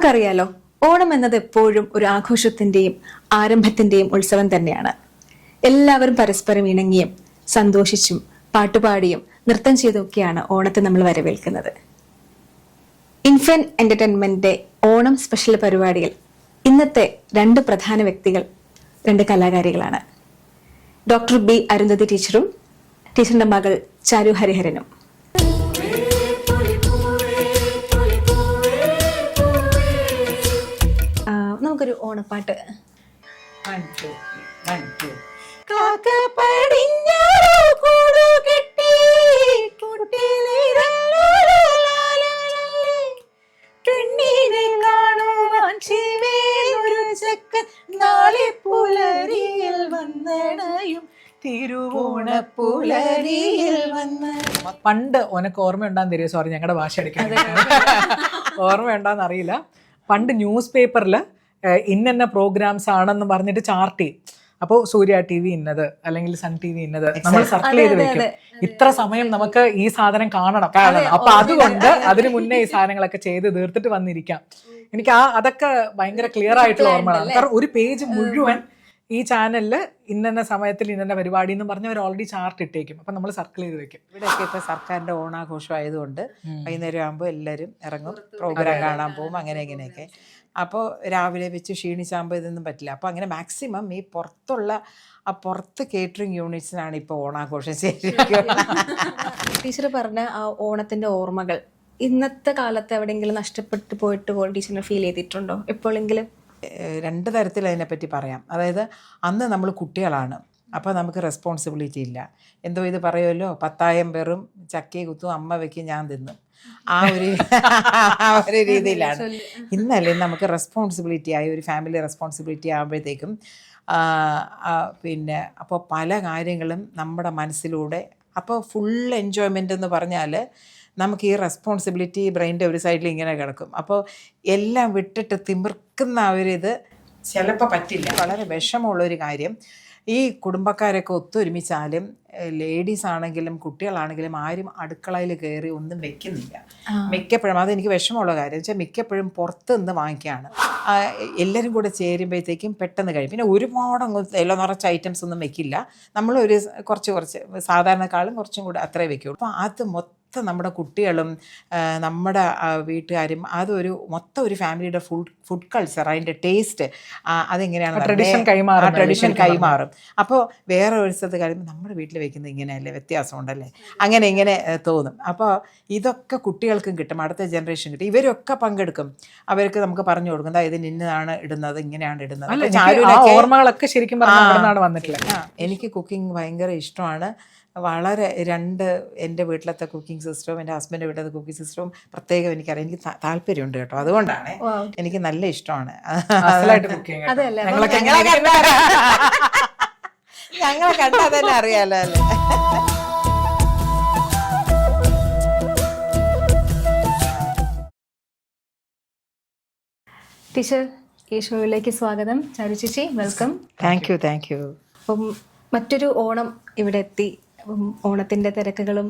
നമുക്കറിയാലോ, ഓണം എന്നത് എപ്പോഴും ഒരു ആഘോഷത്തിന്റെയും ആരംഭത്തിന്റെയും ഉത്സവം തന്നെയാണ്. എല്ലാവരും പരസ്പരം ഇണങ്ങിയും സന്തോഷിച്ചും പാട്ടുപാടിയും നൃത്തം ചെയ്തൊക്കെയാണ് ഓണത്തെ നമ്മൾ വരവേൽക്കുന്നത്. ഇൻഫൻ എന്റർടൈൻമെന്റിന്റെ ഓണം സ്പെഷ്യൽ പരിപാടിയിൽ ഇന്നത്തെ രണ്ട് പ്രധാന വ്യക്തികൾ, രണ്ട് കലാകാരികളാണ്. ഡോക്ടർ ബി അരുന്ധതി ടീച്ചറും ടീച്ചറിന്റെ മകൾ ചാരു ഹരിഹരനും. നമുക്കൊരു ഓണപ്പാട്ട്. പുലരിയിൽ വന്നണയും തിരുവോണപ്പുലരിയിൽ വന്ന്. പണ്ട് ഓനക്ക് ഓർമ്മയുണ്ടാന്ന് തരുമോ? സോറി, ഞങ്ങളുടെ ഭാഷ എടുക്കാൻ ഓർമ്മയുണ്ടാന്ന് അറിയില്ല. പണ്ട് ന്യൂസ് പേപ്പറിൽ ഇന്ന പ്രോഗ്രാംസ് ആണെന്ന് പറഞ്ഞിട്ട് ചാർട്ട് ചെയ്യും. അപ്പോൾ സൂര്യ TV ഇന്നത്, അല്ലെങ്കിൽ സൺ TV ഇന്നത് നമ്മൾ സർക്കിൾ ചെയ്ത് വെക്കും. ഇത്ര സമയം നമുക്ക് ഈ സാധനം കാണണം. അപ്പൊ അതുകൊണ്ട് അതിനു മുന്നേ ഈ സാധനങ്ങളൊക്കെ ചെയ്ത് തീർത്തിട്ട് വന്നിരിക്കാം. എനിക്ക് അതൊക്കെ ഭയങ്കര ക്ലിയർ ആയിട്ടുള്ള ഓർമ്മയാണ്. കാരണം ഒരു പേജ് മുഴുവൻ ഈ ചാനലില് ഇന്ന സമയത്തിൽ ഇന്ന പരിപാടി എന്ന് പറഞ്ഞ് അവർ ഓൾറെഡി ചാർട്ട് ഇട്ടേക്കും. അപ്പൊ നമ്മൾ സർക്കിൾ ചെയ്ത് വെക്കും. ഇവിടെയൊക്കെ ഇപ്പൊ സർക്കാരിന്റെ ഓണാഘോഷം ആയതുകൊണ്ട് വൈകുന്നേരം ആകുമ്പോൾ എല്ലാവരും ഇറങ്ങും, പ്രോഗ്രാം കാണാൻ പോകും, അങ്ങനെ ഇങ്ങനെയൊക്കെ. അപ്പോൾ രാവിലെ വെച്ച് ക്ഷീണിച്ചാകുമ്പോൾ ഇതൊന്നും പറ്റില്ല. അപ്പോൾ അങ്ങനെ മാക്സിമം ഈ പുറത്ത് കേറ്ററിംഗ് യൂണിറ്റ്സിനാണ് ഇപ്പോൾ ഓണാഘോഷം ശരിക്കും. ടീച്ചർ പറഞ്ഞ ആ ഓണത്തിന്റെ ഓർമ്മകൾ ഇന്നത്തെ കാലത്ത് എവിടെയെങ്കിലും നഷ്ടപ്പെട്ടു പോയിട്ട് ടീച്ചറിനെ ഫീൽ ചെയ്തിട്ടുണ്ടോ എപ്പോഴെങ്കിലും? രണ്ട് തരത്തിൽ അതിനെപ്പറ്റി പറയാം. അതായത് അന്ന് നമ്മൾ കുട്ടികളാണ്, അപ്പോൾ നമുക്ക് റെസ്പോൺസിബിലിറ്റി ഇല്ല. എന്തോ ഇത് പറയുമല്ലോ, 10,000 പേരും ചക്കയെ കുത്തും അമ്മ വെക്കും ഞാൻ തിന്നും, ആ ഒരു രീതിയിലാണ്. ഇന്നല്ലേ നമുക്ക് റെസ്പോൺസിബിലിറ്റി ആയി, ഒരു ഫാമിലി റെസ്പോൺസിബിലിറ്റി ആകുമ്പോഴത്തേക്കും പിന്നെ അപ്പോൾ പല കാര്യങ്ങളും നമ്മുടെ മനസ്സിലൂടെ, അപ്പോൾ ഫുൾ എൻജോയ്മെൻ്റ് എന്ന് പറഞ്ഞാൽ നമുക്ക് ഈ റെസ്പോൺസിബിലിറ്റി ബ്രെയിൻ്റെ ഒരു സൈഡിൽ ഇങ്ങനെ കിടക്കും. അപ്പോൾ എല്ലാം വിട്ടിട്ട് തിമിർക്കുന്ന ഒരിത് ചിലപ്പോൾ പറ്റില്ല. വളരെ വിഷമമുള്ളൊരു കാര്യം. ഈ കുടുംബക്കാരൊക്കെ ഒത്തൊരുമിച്ചാലും ലേഡീസ് ആണെങ്കിലും കുട്ടികളാണെങ്കിലും ആരും അടുക്കളയിൽ കയറി ഒന്നും വെക്കുന്നില്ല മിക്കപ്പോഴും. അതെനിക്ക് വിഷമമുള്ള കാര്യം വെച്ചാൽ മിക്കപ്പോഴും പുറത്ത് നിന്ന് വാങ്ങിക്കുകയാണ്. എല്ലാവരും കൂടെ ചേരുമ്പോഴത്തേക്കും പെട്ടെന്ന് കഴിയും. പിന്നെ ഒരുപാട് എല്ലാം നിറച്ച ഐറ്റംസ് ഒന്നും വെക്കില്ല. നമ്മളൊരു കുറച്ച് സാധാരണക്കാളും കുറച്ചും കൂടെ അത്രേ വെക്കുള്ളൂ. അപ്പോൾ അത് മൊത്തം നമ്മുടെ കുട്ടികളും നമ്മുടെ വീട്ടുകാരും അതൊരു മൊത്തം ഒരു ഫാമിലിയുടെ ഫുഡ് കൾച്ചർ, അതിൻ്റെ ടേസ്റ്റ് അതെങ്ങനെയാണ് ട്രഡീഷൻ കൈമാറും. അപ്പോൾ വേറെ ഒരു സ്ഥലത്ത് കഴിയുമ്പോൾ നമ്മുടെ വീട്ടിൽ വെക്കുന്നത് ഇങ്ങനെയല്ലേ, വ്യത്യാസമുണ്ടല്ലേ, ഇങ്ങനെ തോന്നും. അപ്പോൾ ഇതൊക്കെ കുട്ടികൾക്കും കിട്ടും, അടുത്ത ജനറേഷൻ കിട്ടും. ഇവരൊക്കെ പങ്കെടുക്കും. അവർക്ക് നമുക്ക് പറഞ്ഞു കൊടുക്കും, അതായത് ഇന്നതാണ് ഇടുന്നത്, ഇങ്ങനെയാണ് ഇടുന്നത്. ഓർമ്മകളൊക്കെ ശരിക്കും വന്നിട്ടില്ല. എനിക്ക് കുക്കിംഗ് ഭയങ്കര ഇഷ്ടമാണ്. വളരെ എൻ്റെ വീട്ടിലത്തെ കുക്കിംഗ് സിസ്റ്റവും എൻ്റെ ഹസ്ബൻഡിൻ്റെ വീട്ടിലത്തെ കുക്കിംഗ് സിസ്റ്റവും പ്രത്യേകം എനിക്കറിയാം. എനിക്ക് താല്പര്യമുണ്ട് കേട്ടോ, അതുകൊണ്ടാണ് എനിക്ക് നല്ല ഇഷ്ടമാണ്. ഞങ്ങളെ കണ്ടാൽ തന്നെ അറിയാലോ അല്ലേ. ടീച്ചർ, ഈ ഷോയിലേക്ക് സ്വാഗതം. ചാരു ചേച്ചി, വെൽക്കം. Thank you. അപ്പം മറ്റൊരു ഓണം ഇവിടെ എത്തി. ഓണത്തിൻ്റെ തിരക്കുകളും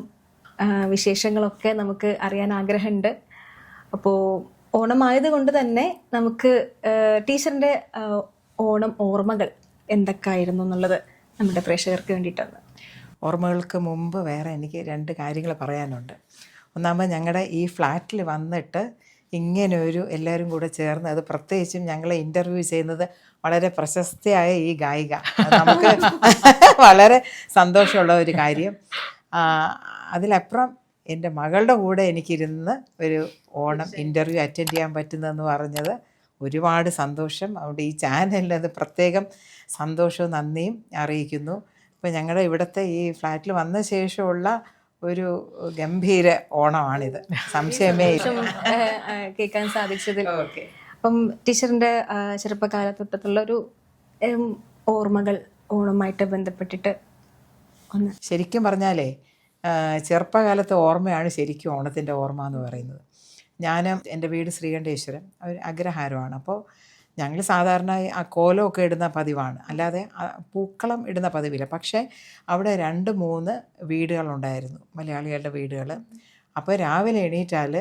വിശേഷങ്ങളൊക്കെ നമുക്ക് അറിയാൻ ആഗ്രഹമുണ്ട്. അപ്പോൾ ഓണമായതുകൊണ്ട് തന്നെ നമുക്ക് ടീച്ചറിൻ്റെ ഓണം ഓർമ്മകൾ എന്തൊക്കെയായിരുന്നു എന്നുള്ളത് നമ്മുടെ പ്രേക്ഷകർക്ക് വേണ്ടിയിട്ടാണ്. ഓർമ്മകൾക്ക് മുമ്പ് വേറെ എനിക്ക് 2 കാര്യങ്ങൾ പറയാനുണ്ട്. ഒന്നാമത് ഞങ്ങളുടെ ഈ ഫ്ലാറ്റിൽ വന്നിട്ട് ഇങ്ങനെയൊരു എല്ലാവരും കൂടെ ചേർന്ന്, അത് പ്രത്യേകിച്ചും ഞങ്ങളെ ഇൻ്റർവ്യൂ ചെയ്യുന്നത് വളരെ പ്രശസ്തയായ ഈ ഗായിക, നമുക്ക് വളരെ സന്തോഷമുള്ള ഒരു കാര്യം. അതിലപ്പുറം എൻ്റെ മകളുടെ കൂടെ എനിക്കിരുന്ന് ഒരു ഓണം ഇൻ്റർവ്യൂ അറ്റൻഡ് ചെയ്യാൻ പറ്റുന്നതെന്ന് പറഞ്ഞത് ഒരുപാട് സന്തോഷം. അതുകൊണ്ട് ഈ ചാനലിൽ അത് പ്രത്യേകം സന്തോഷവും നന്ദിയും അറിയിക്കുന്നു. ഇപ്പോൾ ഞങ്ങളുടെ ഇവിടുത്തെ ഈ ഫ്ലാറ്റിൽ വന്ന ശേഷമുള്ള ഒരു ഗംഭീര ഓണമാണിത്, സംശയമേ കേൾക്കാൻ സാധിച്ചത്. അപ്പം ടീച്ചറിൻ്റെ ചെറുപ്പകാലത്തൊട്ടുള്ള ഒരു ഓർമ്മകൾ ഓണമായിട്ട് ബന്ധപ്പെട്ടിട്ട് ഒന്ന്. ശരിക്കും പറഞ്ഞാലേ ചെറുപ്പകാലത്തെ ഓർമ്മയാണ് ശരിക്കും ഓണത്തിൻ്റെ ഓർമ്മ എന്ന് പറയുന്നത്. ഞാൻ എൻ്റെ വീട് ശ്രീകണ്ഠേശ്വരം, ഒരു അഗ്രഹാരമാണ്. അപ്പോൾ ഞങ്ങൾ സാധാരണ ആ കോലമൊക്കെ ഇടുന്ന പതിവാണ്, അല്ലാതെ പൂക്കളം ഇടുന്ന പതിവില്ല. പക്ഷേ അവിടെ 2-3 വീടുകളുണ്ടായിരുന്നു, മലയാളികളുടെ വീടുകൾ. അപ്പോൾ രാവിലെ എണീറ്റാൽ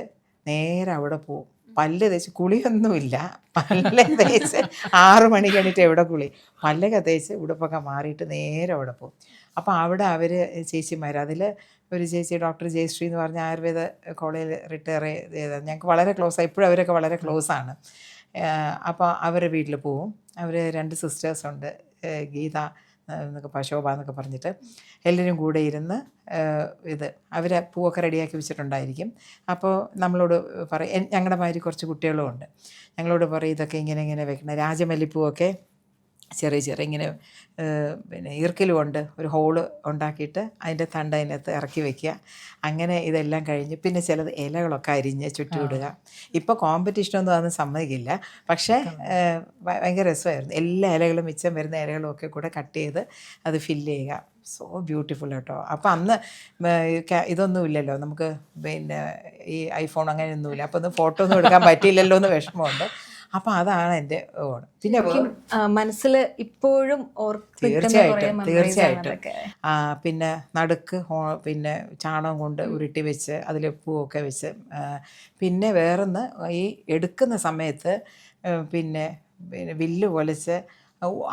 നേരെ അവിടെ പോവും. പല്ല് തേച്ച് കുളിയൊന്നുമില്ല, പല്ല് തേച്ച് 6 മണിക്ക് എണീറ്റ് എവിടെ കുളി, പല്ലൊക്കെ തേച്ച് ഉടുപ്പൊക്കെ മാറിയിട്ട് നേരെ അവിടെ പോകും. അപ്പോൾ അവിടെ അവർ ചേച്ചിമാർ, അതിൽ ഒരു ചേച്ചി ഡോക്ടർ ജയശ്രീ എന്ന് പറഞ്ഞ ആയുർവേദ കോളേജിൽ റിട്ടയർ ചെയ്തത്, ഞങ്ങൾക്ക് വളരെ ക്ലോസാണ്, ഇപ്പോഴും അവരൊക്കെ വളരെ ക്ലോസാണ്. അപ്പോൾ അവരുടെ വീട്ടിൽ പോവും. അവർ 2 സിസ്റ്റേഴ്സുണ്ട്, ഗീത എന്നൊക്കെ ശോഭ എന്നൊക്കെ പറഞ്ഞിട്ട്, എല്ലാവരും കൂടെ ഇരുന്ന് അവരെ പൂവൊക്കെ റെഡിയാക്കി വെച്ചിട്ടുണ്ടായിരിക്കും. അപ്പോൾ നമ്മളോട് പറയും, ഞങ്ങളുടെ മാതിരി കുറച്ച് കുട്ടികളും ഉണ്ട്, ഞങ്ങളോട് പറയും ഇതൊക്കെ ഇങ്ങനെ ഇങ്ങനെ വെക്കണം. രാജമല്ലിപ്പൂവൊക്കെ ചെറിയ ഇങ്ങനെ പിന്നെ ഈർക്കിൽ കൊണ്ട് ഒരു ഹോള് ഉണ്ടാക്കിയിട്ട് അതിൻ്റെ തണ്ട് അതിനകത്ത് ഇറക്കി വെക്കുക. അങ്ങനെ ഇതെല്ലാം കഴിഞ്ഞ് പിന്നെ ചിലത് ഇലകളൊക്കെ അരിഞ്ഞ് ചുറ്റുവിടുക. ഇപ്പോൾ കോമ്പറ്റീഷനൊന്നും അതൊന്നും സമ്മതിക്കില്ല, പക്ഷേ ഭയങ്കര രസമായിരുന്നു. എല്ലാ ഇലകളും മിച്ചം വരുന്ന ഇലകളും ഒക്കെ കൂടെ കട്ട് ചെയ്ത് അത് ഫില്ല് ചെയ്യുക. സോ ബ്യൂട്ടിഫുൾ കേട്ടോ. അപ്പോൾ അന്ന് ഇതൊന്നും ഇല്ലല്ലോ നമുക്ക്, പിന്നെ ഈ ഐഫോൺ അങ്ങനെയൊന്നുമില്ല, അപ്പോൾ ഒന്ന് ഫോട്ടോ ഒന്നും എടുക്കാൻ പറ്റിയില്ലല്ലോ എന്ന് വിഷമമുണ്ട്. അപ്പോൾ അതാണ് എൻ്റെ ഓണം. പിന്നെ മനസ്സിൽ ഇപ്പോഴും തീർച്ചയായിട്ടും പിന്നെ നടുക്ക് പിന്നെ ചാണകം കൊണ്ട് ഉരുട്ടി വെച്ച് അതിൽ പൂവൊക്കെ വെച്ച്, പിന്നെ വേറൊന്ന് ഈ എടുക്കുന്ന സമയത്ത് പിന്നെ വില്ല് പൊലിച്ച്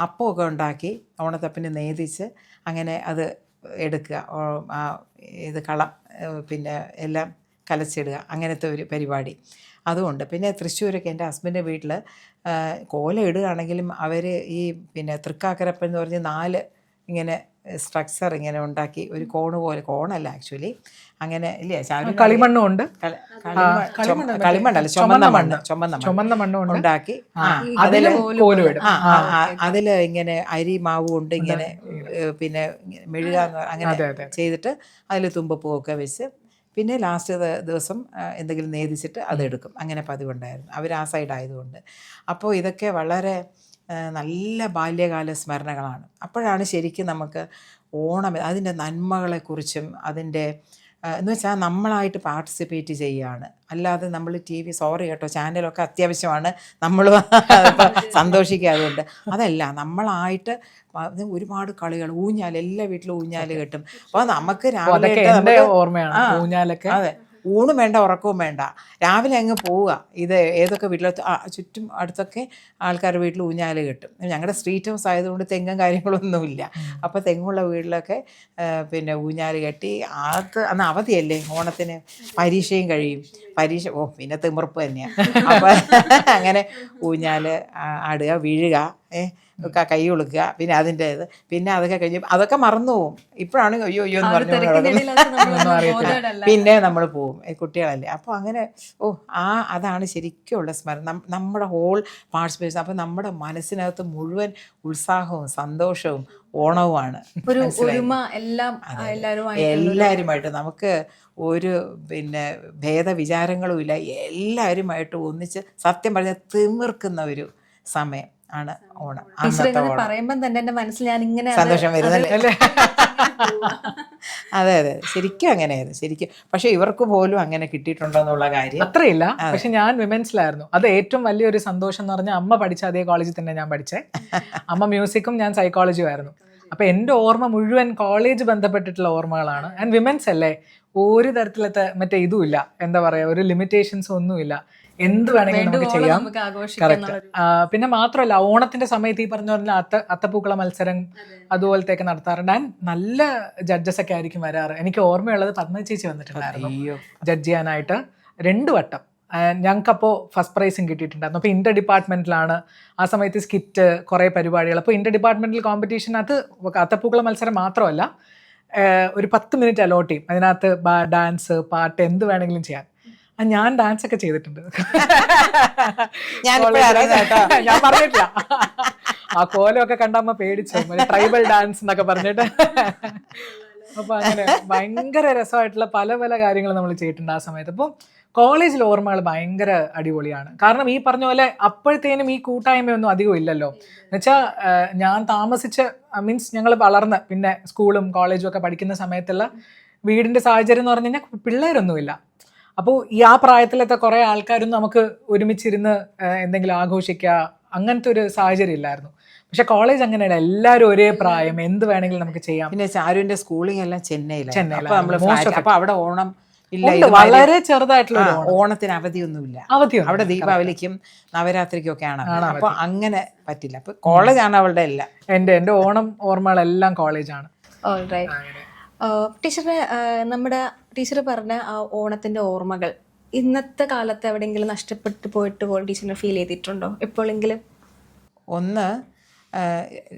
അപ്പമൊക്കെ ഉണ്ടാക്കി ഓണത്തപ്പിന് നേദിച്ച് അങ്ങനെ അത് എടുക്കുക. ഇത് കളം പിന്നെ എല്ലാം കലച്ചിടുക, അങ്ങനത്തെ ഒരു പരിപാടി അതുകൊണ്ട്. പിന്നെ തൃശ്ശൂരൊക്കെ എൻ്റെ ഹസ്ബൻഡിൻ്റെ വീട്ടിൽ കോല ഇടുകയാണെങ്കിലും അവർ ഈ പിന്നെ തൃക്കാക്കരപ്പൻ എന്ന് പറഞ്ഞ് 4 ഇങ്ങനെ സ്ട്രക്ചർ ഇങ്ങനെ ഉണ്ടാക്കി, ഒരു കോണ് പോലെ, കോണല്ല ആക്ച്വലി, അങ്ങനെ ഇല്ലേ, കളിമണ്ണും ഉണ്ട്, കളിമണ്ണല്ല ചുമന്ന മണ്ണ് ഉണ്ടാക്കി അതിൽ ഇങ്ങനെ അരി മാവ് കൊണ്ട് ഇങ്ങനെ പിന്നെ മെഴുക അങ്ങനെ ചെയ്തിട്ട് അതിൽ തുമ്പപ്പൂവൊക്കെ വെച്ച് പിന്നെ ലാസ്റ്റ് ദിവസം എന്തെങ്കിലും നേദിച്ചിട്ട് അതെടുക്കും. അങ്ങനെ പതിവുണ്ടായിരുന്നു അവർ ആ സൈഡായതുകൊണ്ട്. അപ്പോൾ ഇതൊക്കെ വളരെ നല്ല ബാല്യകാല സ്മരണകളാണ്. അപ്പോഴാണ് ശരിക്കും നമുക്ക് ഓണം അതിൻ്റെ നന്മകളെക്കുറിച്ചും അതിൻ്റെ എന്ന് വെച്ചാൽ നമ്മളായിട്ട് പാർട്ടിസിപ്പേറ്റ് ചെയ്യുകയാണ്. അല്ലാതെ നമ്മൾ സോറി കേട്ടോ, ചാനലൊക്കെ അത്യാവശ്യമാണ്, നമ്മൾ സന്തോഷിക്കുക, അതുകൊണ്ട് അതല്ല, നമ്മളായിട്ട് ഒരുപാട് കളികൾ, ഊഞ്ഞാൽ, എല്ലാ വീട്ടിലും ഊഞ്ഞാൽ കെട്ടും. അപ്പോൾ നമുക്ക് രാവിലെ ഓർമ്മയാണ്, അതെ, ഊണും വേണ്ട ഉറക്കവും വേണ്ട, രാവിലെ അങ്ങ് പോവുക. ഇത് ഏതൊക്കെ വീട്ടിൽ ചുറ്റും അടുത്തൊക്കെ ആൾക്കാരുടെ വീട്ടിൽ ഊഞ്ഞാൽ കെട്ടും. ഞങ്ങളുടെ സ്ട്രീറ്റ് ഹൗസ് ആയതുകൊണ്ട് തെങ്ങും കാര്യങ്ങളൊന്നുമില്ല. അപ്പോൾ തെങ്ങുള്ള വീട്ടിലൊക്കെ പിന്നെ ഊഞ്ഞാൽ കെട്ടി അന്ന് അവധിയല്ലേ ഓണത്തിന്, പരീക്ഷയും കഴിയും, പരീക്ഷ പിന്നെ തിമിർപ്പ് തന്നെയാണ്. അപ്പോൾ അങ്ങനെ ഊഞ്ഞാൽ ആടുക, വീഴുക, കൈ ഒളുക്കുക, പിന്നെ അതിൻ്റെ ഇത്, പിന്നെ അതൊക്കെ കഴിഞ്ഞ് അതൊക്കെ മറന്നു പോവും. ഇപ്പോഴാണ് അയ്യോ എന്ന് പറഞ്ഞു പിന്നെ നമ്മൾ പോവും, കുട്ടികളല്ലേ. അപ്പോൾ അങ്ങനെ അതാണ് ശരിക്കുള്ള സ്മരണ, നമ്മുടെ ഹോൾ പാർട്ടിസിപ്പേഷൻ. അപ്പോൾ നമ്മുടെ മനസ്സിനകത്ത് മുഴുവൻ ഉത്സാഹവും സന്തോഷവും ഓണവുമാണ്. എല്ലാവരുമായിട്ട് നമുക്ക് ഒരു പിന്നെ ഭേദവിചാരങ്ങളും ഇല്ല, എല്ലാവരുമായിട്ട് ഒന്നിച്ച് സത്യം പറഞ്ഞാൽ തിമിർക്കുന്ന ഒരു സമയം ആണ് ഓണം. പറയുമ്പോൾ തന്നെ എൻ്റെ മനസ്സിൽ ഞാൻ ഇങ്ങനെ സന്തോഷം വരുന്നല്ലേ. അതെ അതെ, ശരിക്കും അങ്ങനെയായിരുന്നു ശരിക്കും. പക്ഷെ ഇവർക്ക് പോലും അങ്ങനെ കിട്ടിയിട്ടുണ്ടോ എന്നുള്ള കാര്യം അത്രയില്ല. പക്ഷെ ഞാൻ വിമൻസിലായിരുന്നു. അത് ഏറ്റവും വലിയൊരു സന്തോഷം എന്ന് പറഞ്ഞാൽ, അമ്മ പഠിച്ച അതേ കോളേജിൽ തന്നെ ഞാൻ പഠിച്ചേ. അമ്മ മ്യൂസിക്കും ഞാൻ സൈക്കോളജിയും ആയിരുന്നു. അപ്പൊ എൻ്റെ ഓർമ്മ മുഴുവൻ കോളേജ് ബന്ധപ്പെട്ടിട്ടുള്ള ഓർമ്മകളാണ്. ആൻഡ് വിമൻസ് അല്ലേ, ഒരു തരത്തിലത്തെ മറ്റേ ഇതുമില്ല, എന്താ പറയാ, ഒരു ലിമിറ്റേഷൻസ് ഒന്നുമില്ല, എന്ത് വേണമെങ്കിലും നമുക്ക് ചെയ്യാം. കറക്റ്റ്. പിന്നെ മാത്രമല്ല, ഓണത്തിന്റെ സമയത്ത് ഈ പറഞ്ഞ പോലെ അത്തപ്പൂക്കള മത്സരം അതുപോലത്തെയൊക്കെ നടത്താറുണ്ട്. ആൻഡ് നല്ല ജഡ്ജസ് ഒക്കെ ആയിരിക്കും വരാറ്. എനിക്ക് ഓർമ്മയുള്ളത് പത്മ ചേച്ചി വന്നിട്ടുണ്ടായിരുന്നു ജഡ്ജ് ചെയ്യാനായിട്ട് 2 വട്ടം. ഞങ്ങൾക്കപ്പോൾ ഫസ്റ്റ് പ്രൈസും കിട്ടിയിട്ടുണ്ടായിരുന്നു. അപ്പോൾ ഇന്റർ ഡിപ്പാർട്ട്മെന്റിലാണ് ആ സമയത്ത് സ്കിറ്റ്, കുറേ പരിപാടികൾ. അപ്പോൾ ഇന്റർ ഡിപ്പാർട്ട്മെന്റൽ കോമ്പറ്റീഷനകത്ത് അത്തപ്പൂക്കള മത്സരം മാത്രമല്ല, ഒരു 10 മിനിറ്റ് അലോട്ട് ചെയ്യും. അതിനകത്ത് ഡാൻസ്, പാട്ട്, എന്ത് വേണമെങ്കിലും ചെയ്യാൻ. ഞാൻ ഡാൻസ് ഒക്കെ ചെയ്തിട്ടുണ്ട്. ഞാൻ പറഞ്ഞിട്ടില്ല. ആ കോലമൊക്കെ കണ്ടമ്മ പേടിച്ചു, ട്രൈബൽ ഡാൻസ് എന്നൊക്കെ പറഞ്ഞിട്ട്. അപ്പൊ അങ്ങനെ ഭയങ്കര രസമായിട്ടുള്ള പല പല കാര്യങ്ങൾ നമ്മൾ ചെയ്തിട്ടുണ്ട് ആ സമയത്ത്. അപ്പം കോളേജിൽ ഓർമ്മകൾ ഭയങ്കര അടിപൊളിയാണ്. കാരണം ഈ പറഞ്ഞ പോലെ അപ്പോഴത്തേനും ഈ കൂട്ടായ്മയൊന്നും അധികം ഇല്ലല്ലോ. എന്നുവെച്ചാൽ ഞാൻ താമസിച്ച് മീൻസ് ഞങ്ങൾ വളർന്ന് പിന്നെ സ്കൂളും കോളേജും ഒക്കെ പഠിക്കുന്ന സമയത്തുള്ള വീടിന്റെ സാഹചര്യം എന്ന് പറഞ്ഞു കഴിഞ്ഞാൽ പിള്ളേരൊന്നുമില്ല. അപ്പോൾ ഈ ആ പ്രായത്തിലത്തെ കുറേ ആൾക്കാരൊന്നും നമുക്ക് ഒരുമിച്ചിരുന്ന് എന്തെങ്കിലും ആഘോഷിക്കുക, അങ്ങനത്തെ ഒരു സാഹചര്യം ഇല്ലായിരുന്നു. പക്ഷെ കോളേജ് അങ്ങനെയല്ല, എല്ലാവരും ഒരേ പ്രായം, എന്ത് വേണമെങ്കിലും നമുക്ക് ചെയ്യാം. പിന്നെ ചാരുവിന്റെ സ്കൂളിംഗ് എല്ലാം ചെന്നൈയിലാണ്. അപ്പോൾ അവിടെ ഓണം ഇല്ല. ഉണ്ട്, ഇത് വളരെ ചെറുതായിട്ടുള്ള ഒരു ഓണം. ഓണത്തിന് അവധിയൊന്നുമില്ല. അവധിയുണ്ട്. അവിടെ ദീപാവലിക്കും നവരാത്രിക്കും ഒക്കെയാണ്. അപ്പൊ അങ്ങനെ പറ്റില്ല. അപ്പൊ കോളേജാണ് അവളുടെ എല്ലാം. എന്റെ ഓണം ഓർമ്മകളെല്ലാം കോളേജാണ്. ടീച്ചറിന് നമ്മുടെ ടീച്ചർ പറഞ്ഞ ആ ഓണത്തിന്റെ ഓർമ്മകൾ ഇന്നത്തെ കാലത്ത് എവിടെയെങ്കിലും നഷ്ടപ്പെട്ടു പോയിട്ട് പോലും ടീച്ചറിന് ഫീൽ ചെയ്തിട്ടുണ്ടോ എപ്പോഴെങ്കിലും? ഒന്ന്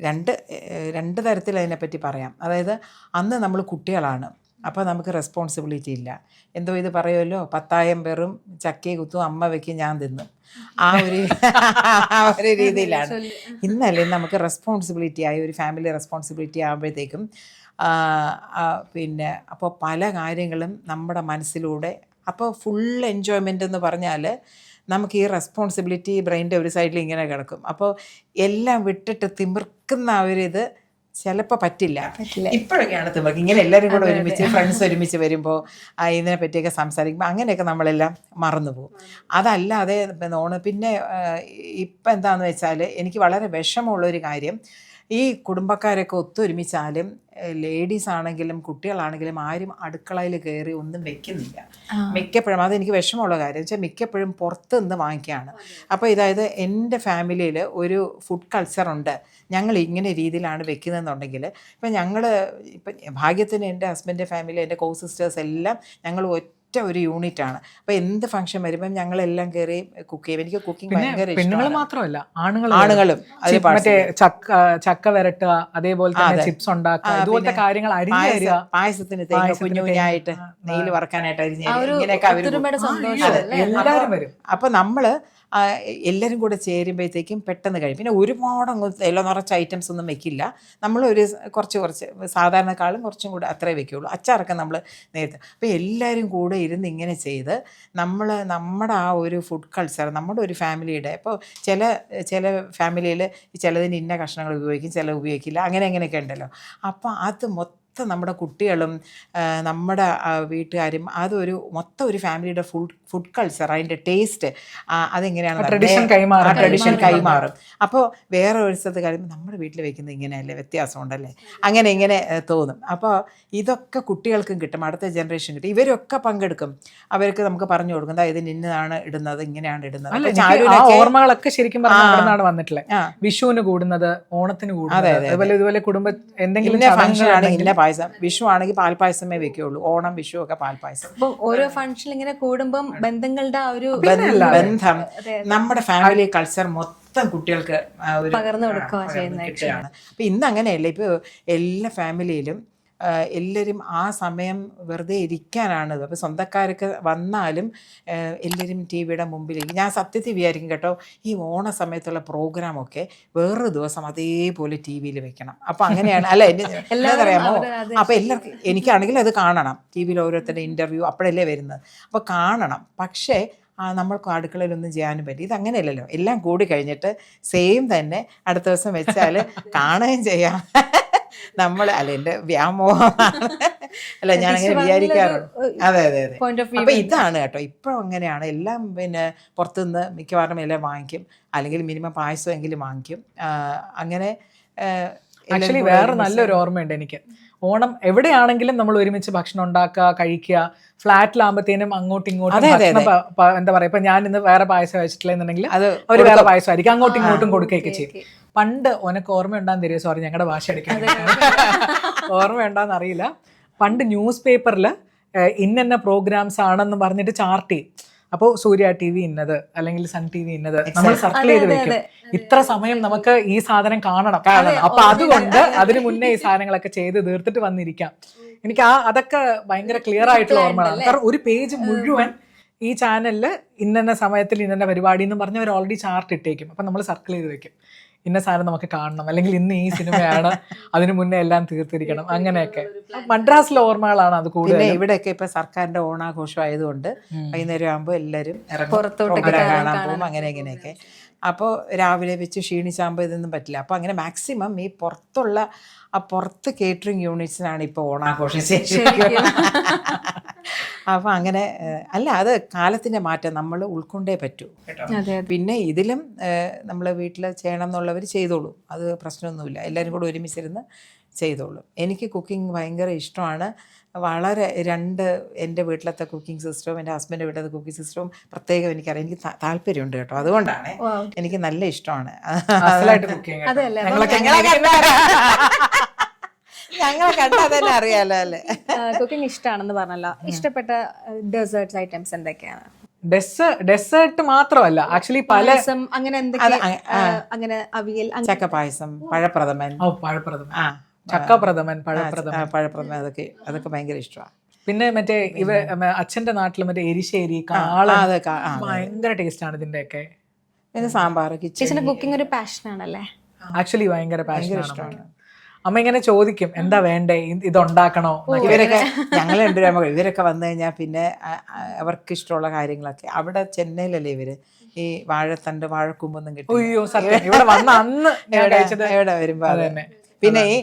രണ്ട് തരത്തിൽ അതിനെപ്പറ്റി പറയാം. അതായത് അന്ന് നമ്മൾ കുട്ടികളാണ്, അപ്പോൾ നമുക്ക് റെസ്പോൺസിബിലിറ്റി ഇല്ല. എന്തോ ഇത് പറയുമല്ലോ, 10,000 പേരും ചക്കയെ കുത്തും അമ്മ വെക്കും ഞാൻ തിന്നും, ആ ഒരു രീതിയിലാണ്. ഇന്നല്ലേ നമുക്ക് റെസ്പോൺസിബിലിറ്റി ആയി, ഒരു ഫാമിലി റെസ്പോൺസിബിലിറ്റി ആകുമ്പോഴത്തേക്കും പിന്നെ അപ്പോൾ പല കാര്യങ്ങളും നമ്മുടെ മനസ്സിലൂടെ, അപ്പോൾ ഫുൾ എൻജോയ്മെൻ്റ് എന്ന് പറഞ്ഞാൽ നമുക്ക് ഈ റെസ്പോൺസിബിലിറ്റി ബ്രെയിൻ്റെ ഒരു സൈഡിൽ ഇങ്ങനെ കിടക്കും. അപ്പോൾ എല്ലാം വിട്ടിട്ട് തിമിർക്കുന്ന ഇത് ചിലപ്പോൾ പറ്റില്ല. ഇപ്പോഴൊക്കെയാണ് തിമിർക്ക്. ഇങ്ങനെ എല്ലാവരും കൂടെ ഒരുമിച്ച് ഫ്രണ്ട്സ് ഒരുമിച്ച് വരുമ്പോൾ ഇതിനെ പറ്റിയൊക്കെ സംസാരിക്കുമ്പോൾ അങ്ങനെയൊക്കെ നമ്മളെല്ലാം മറന്നു പോകും. അതല്ലാതെ പിന്നെ ഇപ്പം എന്താണെന്ന് വെച്ചാൽ എനിക്ക് വളരെ വിഷമമുള്ളൊരു കാര്യം, ഈ കുടുംബക്കാരൊക്കെ ഒത്തൊരുമിച്ചാലും ലേഡീസ് ആണെങ്കിലും കുട്ടികളാണെങ്കിലും ആരും അടുക്കളയിൽ കയറി ഒന്നും വെക്കുന്നില്ല മിക്കപ്പോഴും. അതെനിക്ക് വിഷമമുള്ള കാര്യം വെച്ചാൽ മിക്കപ്പോഴും പുറത്ത് നിന്ന് വാങ്ങിക്കുകയാണ്. അപ്പോൾ ഇതായത് എൻ്റെ ഫാമിലിയിൽ ഒരു ഫുഡ് കൾച്ചറുണ്ട്, ഞങ്ങൾ ഇങ്ങനെ രീതിയിലാണ് വെക്കുന്നതെന്നുണ്ടെങ്കിൽ ഇപ്പം ഭാഗ്യത്തിന് എൻ്റെ ഹസ്ബൻഡിൻ്റെ ഫാമിലി, എൻ്റെ കോ സിസ്റ്റേഴ്സ് എല്ലാം ഞങ്ങൾ ഒരു യൂണിറ്റാണ്. അപ്പോൾ എന്ത് ഫംഗ്ഷൻ വരുമ്പം ഞങ്ങളെല്ലാം കയറി കുക്ക് ചെയ്യും. എനിക്ക് കുക്കിംഗ് ഭയങ്കര പെണ്ണുങ്ങൾ മാത്രമല്ല ആണുങ്ങളും മറ്റേ ചക്ക വരട്ടുക, അതേപോലെ തന്നെ ചിപ്സ് ഉണ്ടാക്കുക, ഇതുപോലത്തെ കാര്യങ്ങൾ അരിഞ്ഞ് പായസത്തിന് തേങ്ങ കുഞ്ഞു കുഞ്ഞായിട്ട് നെയ്യിൽ വറക്കാനായിട്ട് അരിഞ്ഞ് ഇങ്ങനെയൊക്കെ എല്ലാവരും വരും. അപ്പോൾ നമ്മൾ എല്ലാവരും കൂടെ ചേരുമ്പോഴത്തേക്കും പെട്ടെന്ന് കഴിയും. പിന്നെ ഒരുപാട് എല്ലാം നിറച്ച ഐറ്റംസ് ഒന്നും വെക്കില്ല. നമ്മളൊരു കുറച്ച് സാധാരണക്കാളും കുറച്ചും കൂടെ അത്രേ വെക്കുകയുള്ളൂ. അച്ചാറൊക്കെ നമ്മൾ നേരത്തെ. അപ്പോൾ എല്ലാവരും കൂടെ ഇരുന്ന് ഇങ്ങനെ ചെയ്ത് നമ്മുടെ ആ ഒരു ഫുഡ് കൾച്ചർ, നമ്മുടെ ഒരു ഫാമിലിയുടെ, ഇപ്പോൾ ചില ഫാമിലിയിൽ ചിലതിന് ഇന്ന കഷ്ണങ്ങൾ ഉപയോഗിക്കും, ചില ഉപയോഗിക്കില്ല, അങ്ങനെയൊക്കെ ഉണ്ടല്ലോ. അപ്പോൾ അത് മൊത്തം നമ്മുടെ കുട്ടികളും നമ്മുടെ വീട്ടുകാരും മൊത്തം ഒരു ഫാമിലിയുടെ ഫുഡ് കൾച്ചർ, അതിൻ്റെ ടേസ്റ്റ് അതെങ്ങനെയാണ് ട്രഡീഷൻ കൈമാറും. അപ്പോൾ വേറെ ഒരു സ്ഥലത്ത് കഴിയുമ്പോൾ നമ്മുടെ വീട്ടിൽ വെക്കുന്നത് ഇങ്ങനെയല്ലേ, വ്യത്യാസമുണ്ടല്ലേ, ഇങ്ങനെ തോന്നും. അപ്പോൾ ഇതൊക്കെ കുട്ടികൾക്കും കിട്ടും, അടുത്ത ജനറേഷൻ കിട്ടും. ഇവരൊക്കെ പങ്കെടുക്കും. അവർക്ക് നമുക്ക് പറഞ്ഞു കൊടുക്കും, ഇതിന് ഇന്നതാണ് ഇടുന്നത്, ഇങ്ങനെയാണ് ഇടുന്നത്. ഓർമ്മകളൊക്കെ ശരിക്കും പറഞ്ഞാണ് വന്നിട്ടുള്ളത്. വിഷുവിന് കൂടുന്നത്, ഓണത്തിന് കൂടുന്നത്, ഇതുപോലെ കുടുംബ എന്തെങ്കിലും ഫംഗ്ഷൻ ആണെങ്കിൽ പായസം, വിഷു ആണെങ്കിൽ പാൽപ്പായസമേ വെക്കുകയുള്ളൂ, ഓണം വിഷു ഒക്കെ പാൽപ്പായസം. ഓരോ ഫംഗ്ഷൻ ഇങ്ങനെ കൂടുമ്പം ബന്ധങ്ങളുടെ ആ ഒരു ബന്ധം, നമ്മുടെ ഫാമിലി കൾച്ചർ മൊത്തം കുട്ടികൾക്ക് പകർന്നു കൊടുക്കുകയാണ്. അപ്പൊ ഇന്ന് അങ്ങനെയല്ല. ഇപ്പൊ എല്ലാ ഫാമിലിയിലും എല്ലാവരും ആ സമയം വെറുതെ ഇരിക്കാനാണ്. അപ്പോൾ സ്വന്തക്കാരൊക്കെ വന്നാലും എല്ലാവരും ടി വിയുടെ മുമ്പിലേക്ക്. ഞാൻ സത്യത്തിൽ വിചാരിക്കും കേട്ടോ, ഈ ഓണ സമയത്തുള്ള പ്രോഗ്രാമൊക്കെ വേറൊരു ദിവസം അതേപോലെ ടി വിയിൽ വെക്കണം. അപ്പോൾ അങ്ങനെയാണ്. അല്ല എന്താ അറിയാമോ, അപ്പോൾ എല്ലാവർക്കും, എനിക്കാണെങ്കിൽ അത് കാണണം. ടി വിയിൽ ഓരോരുത്തരുടെ ഇൻ്റർവ്യൂ അപ്പോഴല്ലേ വരുന്നത്, അപ്പോൾ കാണണം. പക്ഷേ നമ്മൾക്ക് അടുക്കളയിലൊന്നും ചെയ്യാനും പറ്റും. ഇതങ്ങനെയല്ലല്ലോ. എല്ലാം കൂടി കഴിഞ്ഞിട്ട് സെയിം തന്നെ അടുത്ത ദിവസം വെച്ചാൽ കാണുകയും ചെയ്യാം. നമ്മൾ എൻ്റെ വ്യാമോഹമാണ്. അല്ല, ഞാനങ്ങനെ വിചാരിക്കാറുണ്ട്. അതെ. അപ്പൊ ഇതാണ് കേട്ടോ, ഇപ്പം അങ്ങനെയാണ്. എല്ലാം പിന്നെ പുറത്തുനിന്ന് മിക്കവാറും എല്ലാം വാങ്ങിക്കും, അല്ലെങ്കിൽ മിനിമം പായസമെങ്കിലും വാങ്ങിക്കും. അങ്ങനെ ആക്ച്വലി വേറെ നല്ലൊരു ഓർമ്മയുണ്ട് എനിക്ക്. ഓണം എവിടെയാണെങ്കിലും നമ്മൾ ഒരുമിച്ച് ഭക്ഷണം ഉണ്ടാക്കുക, കഴിക്കുക. ഫ്ലാറ്റിലാകുമ്പോഴത്തേനും അങ്ങോട്ടും ഇങ്ങോട്ടും എന്താ പറയാ, ഇപ്പൊ ഞാൻ ഇന്ന് വേറെ പായസം വെച്ചിട്ടില്ലെന്നുണ്ടെങ്കിൽ അവർ വേറെ പായസം ആയിരിക്കും, അങ്ങോട്ടും ഇങ്ങോട്ടും കൊടുക്കുകയൊക്കെ ചെയ്യും. പണ്ട് ഉനക്ക് ഓർമ്മയുണ്ടാന്ന് തരുമോ? സോറി, ഞങ്ങളുടെ ഭാഷ അടിക്കാൻ ഓർമ്മയുണ്ടാന്ന് അറിയില്ല. പണ്ട് ന്യൂസ് പേപ്പറിൽ ഇന്ന പ്രോഗ്രാംസ് ആണെന്ന് പറഞ്ഞിട്ട് ചാർട്ട് ചെയ്യും. അപ്പോൾ സൂര്യ TV ഇന്നത്, അല്ലെങ്കിൽ സൺ TV ഇന്നത് നമ്മൾ സർക്കിൾ ചെയ്ത് വെക്കും. ഇത്ര സമയം നമുക്ക് ഈ സാധനം കാണണം. അപ്പൊ അതുകൊണ്ട് അതിനു മുന്നേ ഈ സാധനങ്ങളൊക്കെ ചെയ്ത് തീർത്തിട്ട് വന്നിരിക്കാം. എനിക്ക് അതൊക്കെ ഭയങ്കര ക്ലിയർ ആയിട്ടുള്ള ഓർമ്മയാണ്. കാരണം ഒരു പേജ് മുഴുവൻ ഈ ചാനലിൽ ഇന്ന സമയത്തിൽ ഇന്ന പരിപാടി എന്ന് പറഞ്ഞ് അവർ ഓൾറെഡി ചാർട്ട് ഇട്ടേക്കും. അപ്പൊ നമ്മൾ സർക്കിൾ ചെയ്ത് വെക്കും, ഇന്ന സാധനം നമുക്ക് കാണണം, അല്ലെങ്കിൽ ഇന്ന് ഈ സിനിമയാണ്, അതിനു മുന്നേ എല്ലാം തീർത്തിരിക്കണം. അങ്ങനെയൊക്കെ മദ്രാസിലെ ഓർമ്മകളാണ് അത് കൂടുതൽ. ഇവിടെയൊക്കെ ഇപ്പൊ സർക്കാരിന്റെ ഓണാഘോഷം ആയതുകൊണ്ട് വൈകുന്നേരം ആകുമ്പോൾ എല്ലാവരും കാണാൻ പോകും, അങ്ങനെയൊക്കെ. അപ്പോൾ രാവിലെ വെച്ച് ക്ഷീണിച്ചാകുമ്പോൾ ഇതൊന്നും പറ്റില്ല. അപ്പോൾ അങ്ങനെ മാക്സിമം ഈ പുറത്ത് കേറ്ററിംഗ് യൂണിറ്റ്സിനാണ് ഇപ്പോൾ ഓണാഘോഷം ശേഷിക്കും. അപ്പം അങ്ങനെ അല്ല, അത് കാലത്തിൻ്റെ മാറ്റം നമ്മൾ ഉൾക്കൊണ്ടേ പറ്റൂ കേട്ടോ. പിന്നെ ഇതിലും നമ്മൾ വീട്ടിൽ ചെയ്യണം എന്നുള്ളവർ ചെയ്തോളൂ, അത് പ്രശ്നമൊന്നുമില്ല. എല്ലാവരും കൂടെ ഒരുമിച്ചിരുന്ന് ചെയ്തോളൂ. എനിക്ക് കുക്കിംഗ് ഭയങ്കര ഇഷ്ടമാണ്. വളരെ എൻ്റെ വീട്ടിലത്തെ കുക്കിംഗ് സിസ്റ്റവും എൻ്റെ ഹസ്ബൻഡിൻ്റെ വീട്ടിലത്തെ കുക്കിംഗ് സിസ്റ്റവും പ്രത്യേകം എനിക്കറിയാം. എനിക്ക് താല്പര്യമുണ്ട് കേട്ടോ, അതുകൊണ്ടാണ് എനിക്ക് നല്ല ഇഷ്ടമാണ്. അസലായിട്ട് cook ചെയ്യും കേട്ടോ. അതെയല്ലേ ഞങ്ങളൊക്കെ ഞങ്ങളെ കണ്ടാൽ തന്നെ അറിയാലോ അല്ലേ. കുക്കിംഗ് ഇഷ്ടമാണെന്ന് പറഞ്ഞല്ലോ, ഇഷ്ടപ്പെട്ട ഡെസേർട്ട്സ് ഐറ്റംസ് എന്തൊക്കെയാണ്? ഡെസേർട്ട് മാത്രമല്ല, ആക്ച്വലി പല പായസം അങ്ങനെ എന്തൊക്കെ, അങ്ങനെ അവിയൽ, ചക്കപ്പായസം, പഴപ്രഥമൻ, പഴപ്രഥമൻ, ചക്കപ്രഥമൻ, പഴപ്രഥമൻ, പഴപ്രഥമൻ, അതൊക്കെ ഭയങ്കര ഇഷ്ടമാണ്. പിന്നെ മറ്റേ അച്ഛന്റെ നാട്ടില് മറ്റേ എരിശ്ശേരി, കാള, ഭയങ്കര ടേസ്റ്റ് ആണ് ഇതിന്റെയൊക്കെ. പിന്നെ സാമ്പാർ, ചേച്ചിന്റെ കുക്കിംഗ് ഒരു പാഷൻ ആണല്ലേ? ആക്ച്വലി ഭയങ്കര പാഷനാണ്. അമ്മ ഇങ്ങനെ ചോദിക്കും എന്താ വേണ്ടേ, ഇതുണ്ടാക്കണോ. ഇവരൊക്കെ ഞങ്ങൾ രണ്ടുപേരും ഇവരൊക്കെ വന്നു കഴിഞ്ഞാൽ പിന്നെ അവർക്ക് ഇഷ്ടമുള്ള കാര്യങ്ങളൊക്കെ, അവിടെ ചെന്നൈയിലല്ലേ ഇവര് ഈ വാഴത്തണ്ട് വാഴക്കൂമ്പൊന്നും കിട്ടും. അയ്യോ സത്യം, ഇവിടെ വന്ന അന്ന് എവിടെ വരുമ്പോ അതന്നെ. പിന്നെ ഈ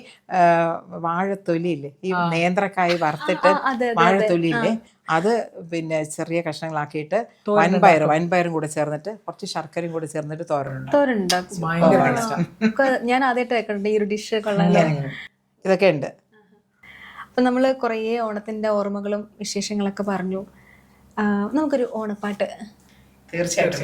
വാഴത്തൊലിയില്ലേ, ഈ നേന്ത്രക്കായ് വറുത്തിട്ട് വാഴത്തൊലിയില്ലേ, അത് പിന്നെ ചെറിയ കഷ്ണങ്ങളാക്കിയിട്ട് വൻപയറും കൂടെ ചേർന്നിട്ട് കുറച്ച് ശർക്കരയും കൂടെ ചേർന്നിട്ട് തോരനുണ്ടാക്കും. ഞാൻ ആദ്യമായിട്ട് കേൾക്കുന്നുണ്ട് ഈ ഒരു ഡിഷ്. ഇതൊക്കെ ഉണ്ട്. അപ്പൊ നമ്മള് കുറേ ഓണത്തിന്റെ ഓർമ്മകളും വിശേഷങ്ങളൊക്കെ പറഞ്ഞു. നമുക്കൊരു ഓണപ്പാട്ട്. തീർച്ചയായിട്ടും.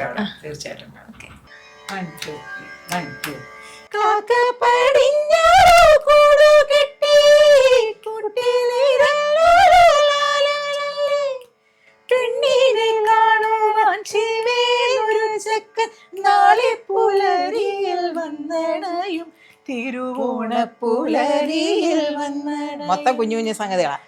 നാളെ പുലരിയിൽ വന്നണയും തിരുവോണപ്പുലരിയിൽ വന്നണ. മൊത്തം കുഞ്ഞു കുഞ്ഞു സംഗതികളാ.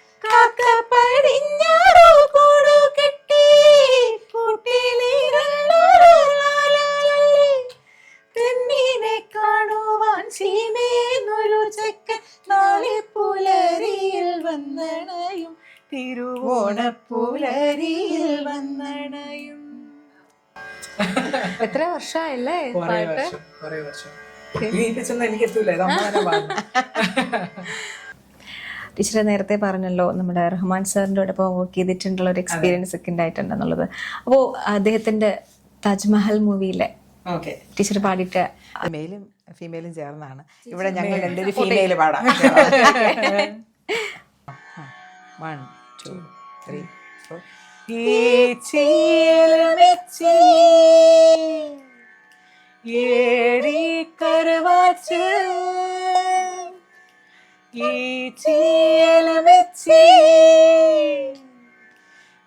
പെണ്ണിനെ കാണുവാൻ സീമേന്നൊരു ചെക്കൻ നാളെ പുലരിയിൽ വന്നണയും തിരുവോണപ്പുലരിയിൽ വന്നണയും. എത്ര വർഷമായില്ലേ പാട്ട്? ടീച്ചറെ നേരത്തെ പറഞ്ഞല്ലോ നമ്മുടെ റഹ്മാൻ സാറിൻ്റെ ഒപ്പം വർക്ക് ചെയ്തിട്ടുള്ള ഒരു എക്സ്പീരിയൻസ് ഒക്കെ ഉണ്ടായിട്ടുണ്ടെന്നുള്ളത്. അപ്പോൾ അദ്ദേഹത്തിന്റെ താജ്മഹൽ മൂവിയിലെ ടീച്ചർ പാടിയിട്ട് മെയിലും ഫീമെയിലും ചേർന്നാണ്. ഇവിടെ ഞങ്ങൾ രണ്ടൊരു ഫീമെയിൽ പാടാം. 1 2 3 4. ഏടി കരവാച്ച് ഈ ചീലമെച്ചി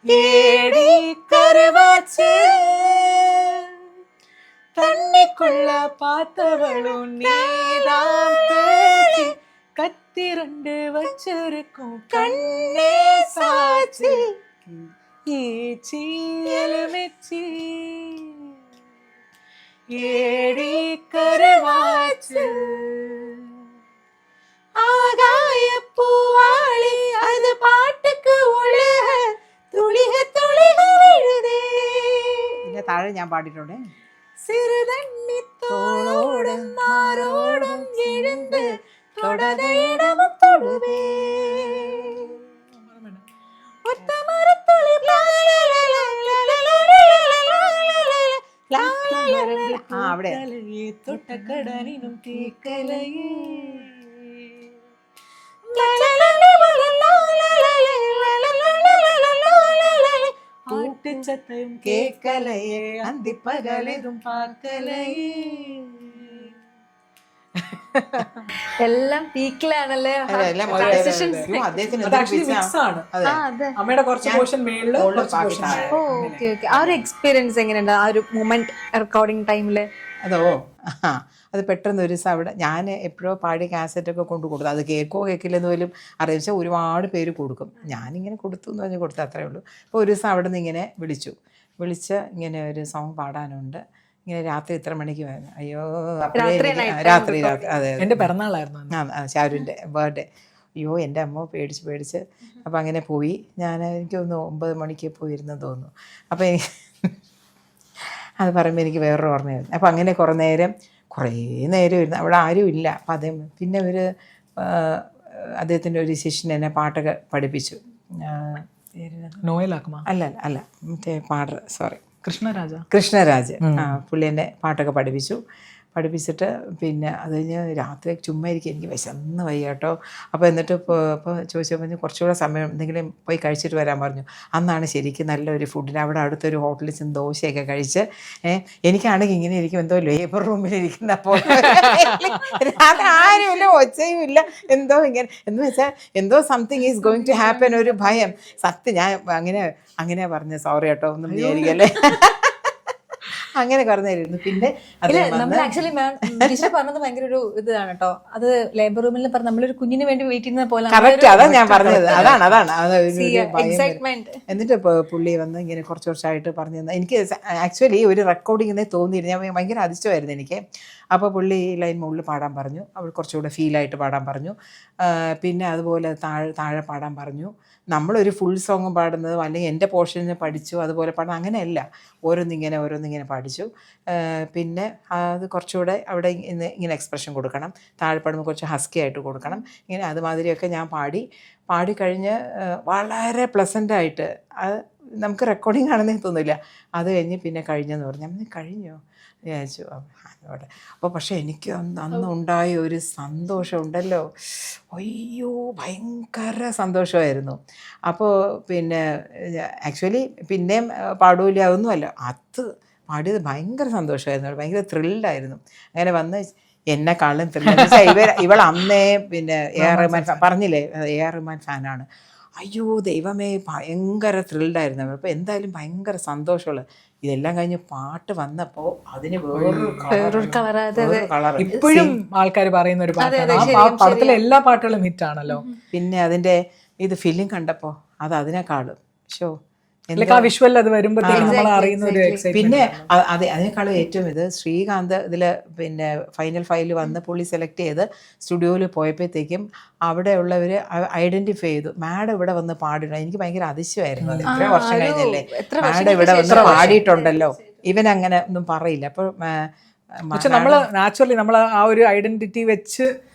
ഏടി കരവാച്ച് തണ്ണിക്കൊള്ള പാത്തവളും നീതാം പേടി കത്തിരണ്ട് വച്ചിരിക്കും കണ്ണേ സാച്ച് ഈ ചീലമെച്ചി ഏടി കരവാച്ച് ആകായ പൂവാളി അത് പാട്ടുക്ക് ഉളഹ തുളിഹ തുളിഹ വിഴുതേ. പിന്നെ താഴെ ഞാൻ പാടിയിട്ടുണ്ട്. സിറുതണ്ണി തോളോടും മാറോടും എഴുந்து തൊടതയിടവും തൊടുവേ ഒത്ത മരത്തുളി അവിടെ തൊട്ടക്കടലിനും തീക്കലയേ ആട്ടിച്ചത്തയും കേക്കലയേ അന്തിപ്പകലിതും പാക്കലയേ. എല്ലാം പീക്കിലാണല്ലേ? അമ്മയുടെ കുറച്ച് പോർഷൻ മേളില്. ഓക്കെ. ആ ഒരു എക്സ്പീരിയൻസ് എങ്ങനെയുണ്ട്, ആ ഒരു മൊമെന്റ് റെക്കോർഡിംഗ് ടൈമില്? അത് പെട്ടെന്ന് ഒരു ദിവസം അവിടെ ഞാൻ എപ്പോഴോ പാടി കാസറ്റൊക്കെ കൊണ്ട് കൊടുത്തു. അത് കേൾക്കോ കേൾക്കില്ലെന്ന് പോലും അറിയിച്ചാൽ ഒരുപാട് പേര് കൊടുക്കും. ഞാനിങ്ങനെ കൊടുത്തു എന്ന് പറഞ്ഞ് കൊടുത്തു, അത്രേ ഉള്ളൂ. അപ്പോൾ ഒരു ദിവസം അവിടെ നിന്ന് ഇങ്ങനെ വിളിച്ച് ഇങ്ങനെ ഒരു സോങ് പാടാനുണ്ട്, ഇങ്ങനെ രാത്രി ഇത്ര മണിക്ക് വരുന്നു. അയ്യോ രാത്രി അതെ എൻ്റെ പിറന്നാളായിരുന്നു, ഷാരുവിൻ്റെ ബർത്ത്ഡേ. അയ്യോ എൻ്റെ അമ്മ പേടിച്ച് അപ്പോൾ അങ്ങനെ പോയി. എനിക്ക് തോന്നുന്നു 9 മണിക്ക് പോയിരുന്നെന്ന് തോന്നുന്നു. അപ്പോൾ അത് പറയുമ്പോൾ എനിക്ക് വേറൊരു ഓർമ്മയായിരുന്നു. അപ്പോൾ അങ്ങനെ കുറേ നേരം ഇരുന്ന് അവിടെ ആരും ഇല്ല. അപ്പം അദ്ദേഹം പിന്നെ അദ്ദേഹത്തിൻ്റെ ഒരു ശിഷ്യൻ എന്നെ പാട്ടൊക്കെ പഠിപ്പിച്ചു. അല്ല മറ്റേ പാടർ, സോറി, കൃഷ്ണരാജ്. പുള്ളി എന്നെ പാട്ടൊക്കെ പഠിപ്പിച്ചു. പഠിപ്പിച്ചിട്ട് പിന്നെ അത് കഴിഞ്ഞ് രാത്രി ചുമ്മാ ഇരിക്കും, എനിക്ക് വിശന്ന് വയ്യ കേട്ടോ. അപ്പോൾ എന്നിട്ട് ഇപ്പോൾ ചോദിച്ചപ്പോൾ കുറച്ചുകൂടെ സമയം എന്തെങ്കിലും പോയി കഴിച്ചിട്ട് വരാൻ പറഞ്ഞു. അന്നാണ് ശരിക്കും നല്ലൊരു ഫുഡിന് അവിടെ അടുത്തൊരു ഹോട്ടലിൽ ചെന്ന് ദോശയൊക്കെ കഴിച്ച് എനിക്കാണെങ്കിൽ ഇങ്ങനെ ഇരിക്കും എന്തോ ലേബർ റൂമിലിരിക്കുന്ന അപ്പോൾ അത് ആരുമില്ല, ഒച്ചയുമില്ല, എന്തോ ഇങ്ങനെ എന്ന് വെച്ചാൽ എന്തോ something is going to happen, ഒരു ഭയം. സത്യം ഞാൻ അങ്ങനെ പറഞ്ഞ സോറി കേട്ടോ ഒന്നും വിചാരിക്കല്ലേ. അങ്ങനെ പറഞ്ഞായിരുന്നു. പിന്നെ നമ്മൾ ആക്ച്വലി ടീച്ചർ പറഞ്ഞത് ഭയങ്കര ഒരു ഇതാണ് കേട്ടോ. അത് ലേബർ റൂമിൽ പറഞ്ഞ നമ്മളൊരു കുഞ്ഞിന് വേണ്ടി വെയിറ്റ് ചെയ്യുന്ന പോലെ. കറക്റ്റ്, അതാ ഞാൻ പറഞ്ഞത്. അതാണ് എക്സൈറ്റ്മെന്റ്. എന്നിട്ട് പുള്ളി വന്ന് ഇങ്ങനെ കുറച്ച് വർഷമായിട്ട് പറഞ്ഞു തന്നെ എനിക്ക് ആക്ച്വലി ഒരു റെക്കോർഡിങ്ങിനെ തോന്നിയിരുന്നു. ഞാൻ ഭയങ്കര അതിശയമായിരുന്നു എനിക്ക്. അപ്പോൾ പുള്ളി ലൈൻ മുകളിൽ പാടാൻ പറഞ്ഞു, അവൾ കുറച്ചുകൂടെ ഫീലായിട്ട് പാടാൻ പറഞ്ഞു. പിന്നെ അതുപോലെ താഴെ പാടാൻ പറഞ്ഞു. നമ്മളൊരു ഫുൾ സോങ് പാടുന്നത് അല്ലെങ്കിൽ എൻ്റെ പോർഷന് പഠിച്ചു അതുപോലെ പാടുന്നത് അങ്ങനെയല്ല, ഓരോന്നിങ്ങനെ പഠിച്ചു. പിന്നെ അത് കുറച്ചുകൂടെ അവിടെ ഇങ്ങനെ എക്സ്പ്രഷൻ കൊടുക്കണം, താഴെ പാടുമ്പോൾ കുറച്ച് ഹസ്കി ആയിട്ട് കൊടുക്കണം, ഇങ്ങനെ അതുമാതിരിയൊക്കെ ഞാൻ പാടിക്കഴിഞ്ഞ് വളരെ പ്ലസൻ്റായിട്ട്. അത് നമുക്ക് റെക്കോർഡിങ് ആണെന്നേ തോന്നില്ല. അത് കഴിഞ്ഞ് പിന്നെ കഴിഞ്ഞെന്ന് പറഞ്ഞു. ഞാൻ കഴിഞ്ഞോ വിചാരിച്ചു അവിടെ. അപ്പോൾ പക്ഷേ എനിക്ക് അന്നുണ്ടായ ഒരു സന്തോഷമുണ്ടല്ലോ, അയ്യോ ഭയങ്കര സന്തോഷമായിരുന്നു. അപ്പോൾ പിന്നെ ആക്ച്വലി പിന്നെയും പാടൂല അതൊന്നുമല്ല, അത് പാടിയത് ഭയങ്കര സന്തോഷമായിരുന്നു, ഭയങ്കര ത്രില്ഡായിരുന്നു. അങ്ങനെ വന്ന് എന്നെക്കാളും ത്രില്ല് ഇവൾ അന്നേ പിന്നെ AR റഹ്മാൻ പറഞ്ഞില്ലേ, AR റഹ്മാൻ ഫാനാണ്. അയ്യോ ദൈവമേ ഭയങ്കര ത്രില്ഡായിരുന്നു. അപ്പോൾ എന്തായാലും ഭയങ്കര സന്തോഷമുള്ള. ഇതെല്ലാം കഴിഞ്ഞ് പാട്ട് വന്നപ്പോൾ അതിന് വേറൊരു കളർ. ഇപ്പോഴും ആൾക്കാർ പറയുന്ന ഒരു പാട്ടാണ് ആ പടത്തിലെ എല്ലാ പാട്ടുകളും ഹിറ്റാണല്ലോ. പിന്നെ അതിൻ്റെ ഇത് ഫിലിം കണ്ടപ്പോൾ അത് അതിനേക്കാളും വിഷ്വൽ അത് വരുമ്പോഴത്തേക്കും നമ്മൾ അറിയുന്ന ഒരു എക്സൈറ്റ്മെന്റ്. പിന്നെ അതിനേക്കാളും ഏറ്റവും ഇത് ശ്രീകാന്ത് ഇതിൽ പിന്നെ ഫൈനൽ ഫൈനൽ വന്ന് പുള്ളി സെലക്ട് ചെയ്ത് സ്റ്റുഡിയോയിൽ പോയപ്പോഴത്തേക്കും അവിടെ ഉള്ളവർ ഐഡന്റിഫൈ ചെയ്തു, മാഡം ഇവിടെ വന്ന് പാടിയിട്ടുണ്ട്. എനിക്ക് ഭയങ്കര അതിശയമായിരുന്നു. അത് ഇത്ര വർഷം കഴിഞ്ഞല്ലേ മാഡം ഇവിടെ വന്ന് പാടിയിട്ടുണ്ടല്ലോ. ഇവൻ അങ്ങനെ ഒന്നും പറയില്ല. അപ്പോൾ പക്ഷെ നമ്മള് നാച്ചുറലി നമ്മൾ ആ ഒരു ഐഡന്റിറ്റി വെച്ച്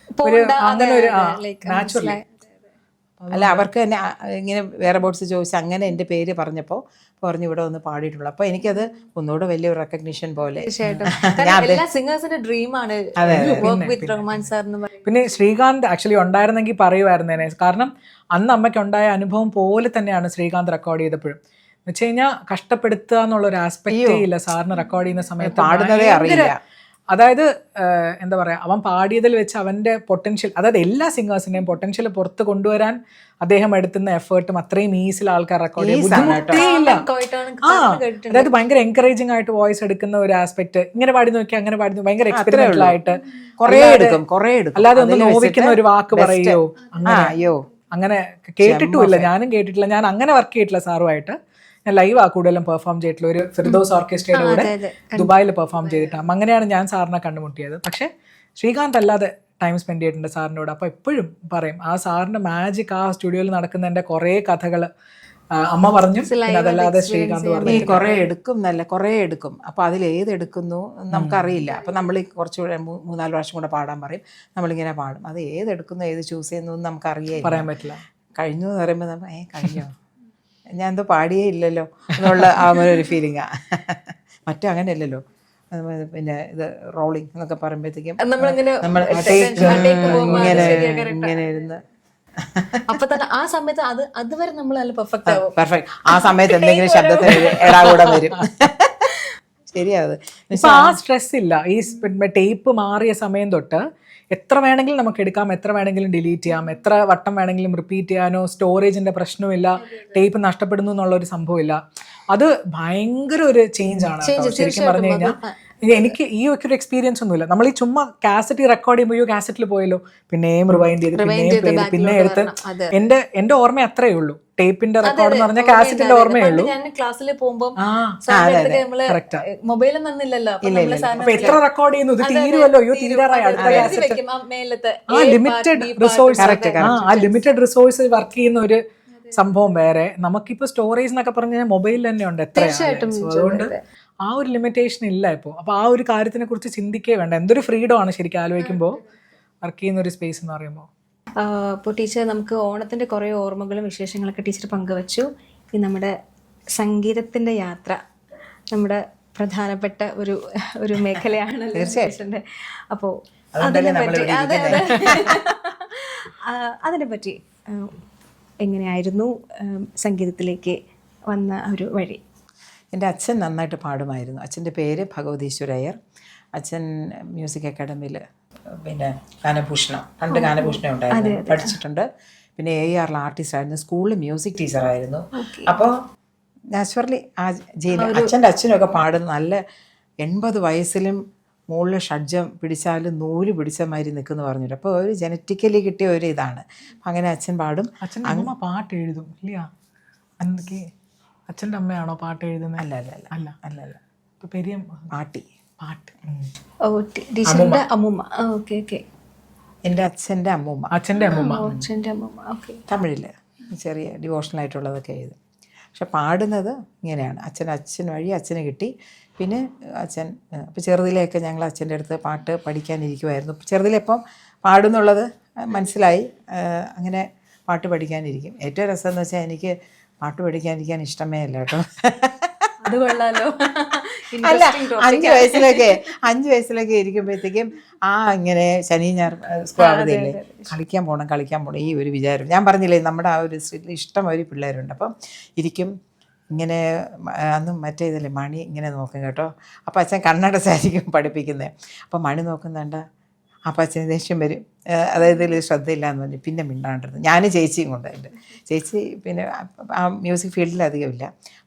ഒരു അങ്ങനെ ഒരു നാച്ചുറലി അല്ല അവർക്ക് തന്നെ ഇങ്ങനെ വേറെ ബോട്ട്സ് ചോദിച്ച് അങ്ങനെ എൻ്റെ പേര് പറഞ്ഞപ്പോൾ പറഞ്ഞു ഇവിടെ ഒന്ന് പാടിയിട്ടുള്ളൂ. അപ്പോൾ എനിക്കത് ഒന്നുകൂടെ വലിയൊരു റെക്കഗ്നിഷൻ പോലെ. പിന്നെ ശ്രീകാന്ത് ആക്ച്വലി ഉണ്ടായിരുന്നെങ്കിൽ പറയുമായിരുന്നേനെ. കാരണം അന്ന് അമ്മയ്ക്ക് ഉണ്ടായ അനുഭവം പോലെ തന്നെയാണ് ശ്രീകാന്ത് റെക്കോർഡ് ചെയ്തപ്പോഴും. എന്ന് വെച്ച് കഴിഞ്ഞാൽ കഷ്ടപ്പെടുത്തുക എന്നുള്ളൊരു ആസ്പെക്റ്റേ ഇല്ല സാറിന് റെക്കോർഡ് ചെയ്യുന്ന സമയത്ത്. പാടുന്നതേ അറിയില്ല. അതായത് എന്താ പറയുക, അവൻ പാടിയതിൽ വെച്ച് അവൻ്റെ പൊട്ടൻഷ്യൽ, അതായത് എല്ലാ സിംഗേഴ്സിൻ്റെയും പൊട്ടൻഷ്യൽ പുറത്ത് കൊണ്ടുവരാൻ അദ്ദേഹം എടുത്തുന്ന എഫേർട്ടും അത്രയും ഈസിൽ ആൾക്കാർ റെക്കോർഡ് ചെയ്യുന്നില്ല. അതായത് ഭയങ്കര എൻകറേജിംഗ് ആയിട്ട് വോയിസ് എടുക്കുന്ന ഒരു ആസ്പെക്ട്. ഇങ്ങനെ പാടി നോക്കി അങ്ങനെ പാടി ഭയങ്കര എക്സ്പെരിമെന്റൽ ആയിട്ട് അല്ലാതെ ഒന്ന് നോവിക്കുന്ന ഒരു വാക്ക് പറയുകയോ അങ്ങനെ കേട്ടിട്ടുമില്ല. ഞാനും കേട്ടിട്ടില്ല. ഞാൻ അങ്ങനെ വർക്ക് ചെയ്തിട്ടില്ല സാറുമായിട്ട്. ഞാൻ ലൈവ് കൂടുതലും പെർഫോം ചെയ്തിട്ടുള്ള ഒരു ഫിർദൗസ് ഓർക്കസ്ട്രയുടെ കൂടെ ദുബായിൽ പെർഫോം ചെയ്തിട്ടാണ്. അങ്ങനെയാണ് ഞാൻ സാറിനെ കണ്ടുമുട്ടിയത്. പക്ഷെ ശ്രീകാന്ത് അല്ലാതെ ടൈം സ്പെൻഡ് ചെയ്തിട്ടുണ്ട് സാറിൻ്റെ കൂടെ. അപ്പോൾ എപ്പോഴും പറയും ആ സാറിൻ്റെ മാജിക് ആ സ്റ്റുഡിയോയിൽ നടക്കുന്നതിൻ്റെ കുറേ കഥകൾ അമ്മ പറഞ്ഞു. അതല്ലാതെ ശ്രീകാന്ത് പറഞ്ഞു കുറേ എടുക്കും. അപ്പോൾ അതിലേതെടുക്കുന്നു നമുക്കറിയില്ല. അപ്പോൾ നമ്മൾ കുറച്ചുകൂടെ 3-4 പ്രാവശ്യം കൂടെ പാടാൻ പറയും. നമ്മളിങ്ങനെ പാടും. അത് ഏതെടുക്കുന്നു ഏത് ചൂസ് ചെയ്യുന്നു നമുക്കറിയാം, പറയാൻ പറ്റില്ല. കഴിഞ്ഞു എന്ന് പറയുമ്പോൾ നമ്മൾ കഴിഞ്ഞോ ഞാൻ എന്തോ പാടിയേ ഇല്ലല്ലോ എന്നുള്ള ആ ഒരു ഫീലിംഗാണ്. മറ്റും അങ്ങനെയല്ലല്ലോ. പിന്നെ ഇത് റോളിങ് എന്നൊക്കെ പറയുമ്പോഴത്തേക്കും നമ്മൾ ഇങ്ങനെ ഇരുന്ന് അപ്പൊ തന്നെ ആ സമയത്ത് അതുവരെ നമ്മൾ നല്ല പെർഫെക്റ്റ്. ആ സമയത്ത് എന്തെങ്കിലും ശബ്ദത്തിന് കൂടെ വരും. ശരിയാത്. ഇപ്പൊ ആ സ്ട്രെസ് ഇല്ല. ഈ ടേപ്പ് മാറിയ സമയം തൊട്ട് എത്ര വേണമെങ്കിലും നമുക്ക് എടുക്കാം, എത്ര വേണമെങ്കിലും ഡിലീറ്റ് ചെയ്യാം, എത്ര വട്ടം വേണമെങ്കിലും റിപ്പീറ്റ് ചെയ്യാനോ സ്റ്റോറേജിന്റെ പ്രശ്നമില്ല, ടേപ്പ് നഷ്ടപ്പെടുന്നു എന്നുള്ളൊരു സംഭവമില്ല. അത് ഭയങ്കര ഒരു ചേഞ്ച് ആണ് ശരിക്കും പറഞ്ഞു കഴിഞ്ഞാൽ. എനിക്ക് ഈ ഒക്കെ ഒരു എക്സ്പീരിയൻസ് ഒന്നുമില്ല. നമ്മൾ ഈ ചുമ്മാ കാസറ്റ് റെക്കോർഡ് ചെയ്യുമ്പോൾ കാസറ്റിൽ പോയല്ലോ പിന്നെയും റിവൈൻഡ് ചെയ്ത് പിന്നെ എടുത്ത് എന്റെ ഓർമ്മ അത്രയേ ഉള്ളൂ. ടേപ്പിന്റെ റെക്കോർഡ് എന്ന് പറഞ്ഞാൽ കാസറ്റിന്റെ ഓർമ്മയേ ഉള്ളൂ. ക്ലാസ്സിൽ പോകുമ്പോൾ മൊബൈലും തന്നില്ലല്ലോ. എത്ര റെക്കോർഡ് ചെയ്യുന്നു, ഇത് തീരുമല്ലോ, തീരാറായി അടുത്ത കാസറ്റ്. ആ ലിമിറ്റഡ് റിസോഴ്സ് വർക്ക് ചെയ്യുന്ന ഒരു സംഭവം വേറെ. നമുക്കിപ്പോ സ്റ്റോറേജ് എന്നൊക്കെ പറഞ്ഞാൽ മൊബൈലിൽ തന്നെ ഉണ്ട് എത്രയായിട്ടും. അതുകൊണ്ട് ആ ഒരു ലിമിറ്റേഷൻ ഇല്ല ഇപ്പോൾ. അപ്പോൾ ആ ഒരു കാര്യത്തിനെ കുറിച്ച് ചിന്തിക്കേ വേണ്ട. എന്തൊരു ഫ്രീഡം ആണ് ശരിക്കും ആലോചിക്കുമ്പോൾ വർക്ക് ചെയ്യുന്ന ഒരു സ്പേസ് എന്ന് പറയുമ്പോൾ. അപ്പോൾ ടീച്ചർ നമുക്ക് ഓണത്തിൻ്റെ കുറേ ഓർമ്മകളും വിശേഷങ്ങളൊക്കെ ടീച്ചർ പങ്കുവച്ചു. ഈ നമ്മുടെ സംഗീതത്തിൻ്റെ യാത്ര, നമ്മുടെ പ്രധാനപ്പെട്ട ഒരു മേഖലയാണല്ലോ തീർച്ചയായും. അപ്പോൾ അതുകൊണ്ടല്ലേ അതിനെപ്പറ്റി നമ്മളിവിടെ അതിനെപ്പറ്റി എങ്ങനെയായിരുന്നു സംഗീതത്തിലേക്ക് വന്ന ഒരു വഴി? എൻ്റെ അച്ഛൻ നന്നായിട്ട് പാടുമായിരുന്നു. അച്ഛൻ്റെ പേര് ഭഗവതീശ്വര അയ്യർ. അച്ഛൻ മ്യൂസിക് അക്കാഡമിയിൽ പിന്നെ ഗാനഭൂഷണം, പണ്ട് ഗാനഭൂഷണം ഉണ്ടായിരുന്നു, പഠിച്ചിട്ടുണ്ട്. പിന്നെ AR ആർട്ടിസ്റ്റ് ആയിരുന്നു, സ്കൂളിൽ മ്യൂസിക് ടീച്ചറായിരുന്നു. അപ്പോൾ നാച്ചുറലി ആ ജീൻ അച്ഛൻ്റെ അച്ഛനൊക്കെ പാടുന്ന നല്ല 80 വയസ്സിലും മുകളിൽ ഷഡ്ജം പിടിച്ചാലും നൂല് പിടിച്ച മാതിരി നിൽക്കുന്നു പറഞ്ഞിട്ട്. അപ്പോൾ ഒരു ജനറ്റിക്കലി കിട്ടിയ ഒരു ഇതാണ്. അങ്ങനെ അച്ഛൻ പാടും. അച്ഛൻ്റെ അമ്മ പാട്ട് എഴുതും ഇല്ലയാ? എന്തൊക്കെ അച്ഛൻ്റെ അമ്മയാണോ പാട്ട് എഴുതുന്നത്? അല്ല അല്ല അല്ല അല്ല അല്ല അല്ല ഇപ്പൊ പെരിയ പാട്ടി പാട്ട്. ടീച്ചറിന്റെ അമ്മൂമ്മ. Okay okay. എൻ്റെ അച്ഛൻ്റെ അമ്മൂമ്മ, അച്ഛൻ്റെ അമ്മൂമ്മ. അച്ഛൻ്റെ അമ്മൂമ്മ. ഓക്കെ. തമിഴിൽ ചെറിയ ഡിവോഷണൽ ആയിട്ടുള്ളതൊക്കെ എഴുതും. പക്ഷെ പാടുന്നത് ഇങ്ങനെയാണ്. അച്ഛൻ വഴി അച്ഛന് കിട്ടി. പിന്നെ അച്ഛൻ അപ്പോൾ ചെറുതിലെയൊക്കെ ഞങ്ങൾ അച്ഛൻ്റെ അടുത്ത് പാട്ട് പഠിക്കാനിരിക്കുമായിരുന്നു. ചെറുതിലിപ്പം പാടുന്നുള്ളത് മനസ്സിലായി. അങ്ങനെ പാട്ട് പഠിക്കാനിരിക്കും. ഏറ്റവും രസം എന്ന് വെച്ചാൽ എനിക്ക് പാട്ട് പഠിക്കാനിരിക്കാൻ ഇഷ്ടമേ അല്ല കേട്ടോ. അത് കൊള്ളാലോ. അല്ല, 5 വയസ്സിലൊക്കെ ഇരിക്കുമ്പോഴത്തേക്കും ഇങ്ങനെ ശനി ഞായർ സ്കൂൾ അവധിയല്ലേ, കളിക്കാൻ പോകണം ഈ ഒരു വിചാരം. ഞാൻ പറഞ്ഞില്ലേ നമ്മുടെ ആ ഒരു ഇഷ്ടം ഒരു പിള്ളേരുണ്ട്. അപ്പം ഇരിക്കും ഇങ്ങനെ. അന്നും മറ്റേ ഇതല്ലേ മണി ഇങ്ങനെ നോക്കും കേട്ടോ. അപ്പോൾ അച്ഛൻ കണ്ണടച്ചായിരിക്കും പഠിപ്പിക്കുന്നത്. അപ്പോൾ മണി നോക്കുന്നുണ്ട. അപ്പോൾ അച്ഛന് ദേഷ്യം വരും. അതായത് ഇതിൽ ശ്രദ്ധയില്ല എന്ന് പറഞ്ഞു പിന്നെ മിണ്ടാണ്ടിരുന്നു. ഞാൻ ചേച്ചിയും കൊണ്ടുണ്ട്. ചേച്ചി പിന്നെ ആ മ്യൂസിക് ഫീൽഡിൽ അധികമില്ല.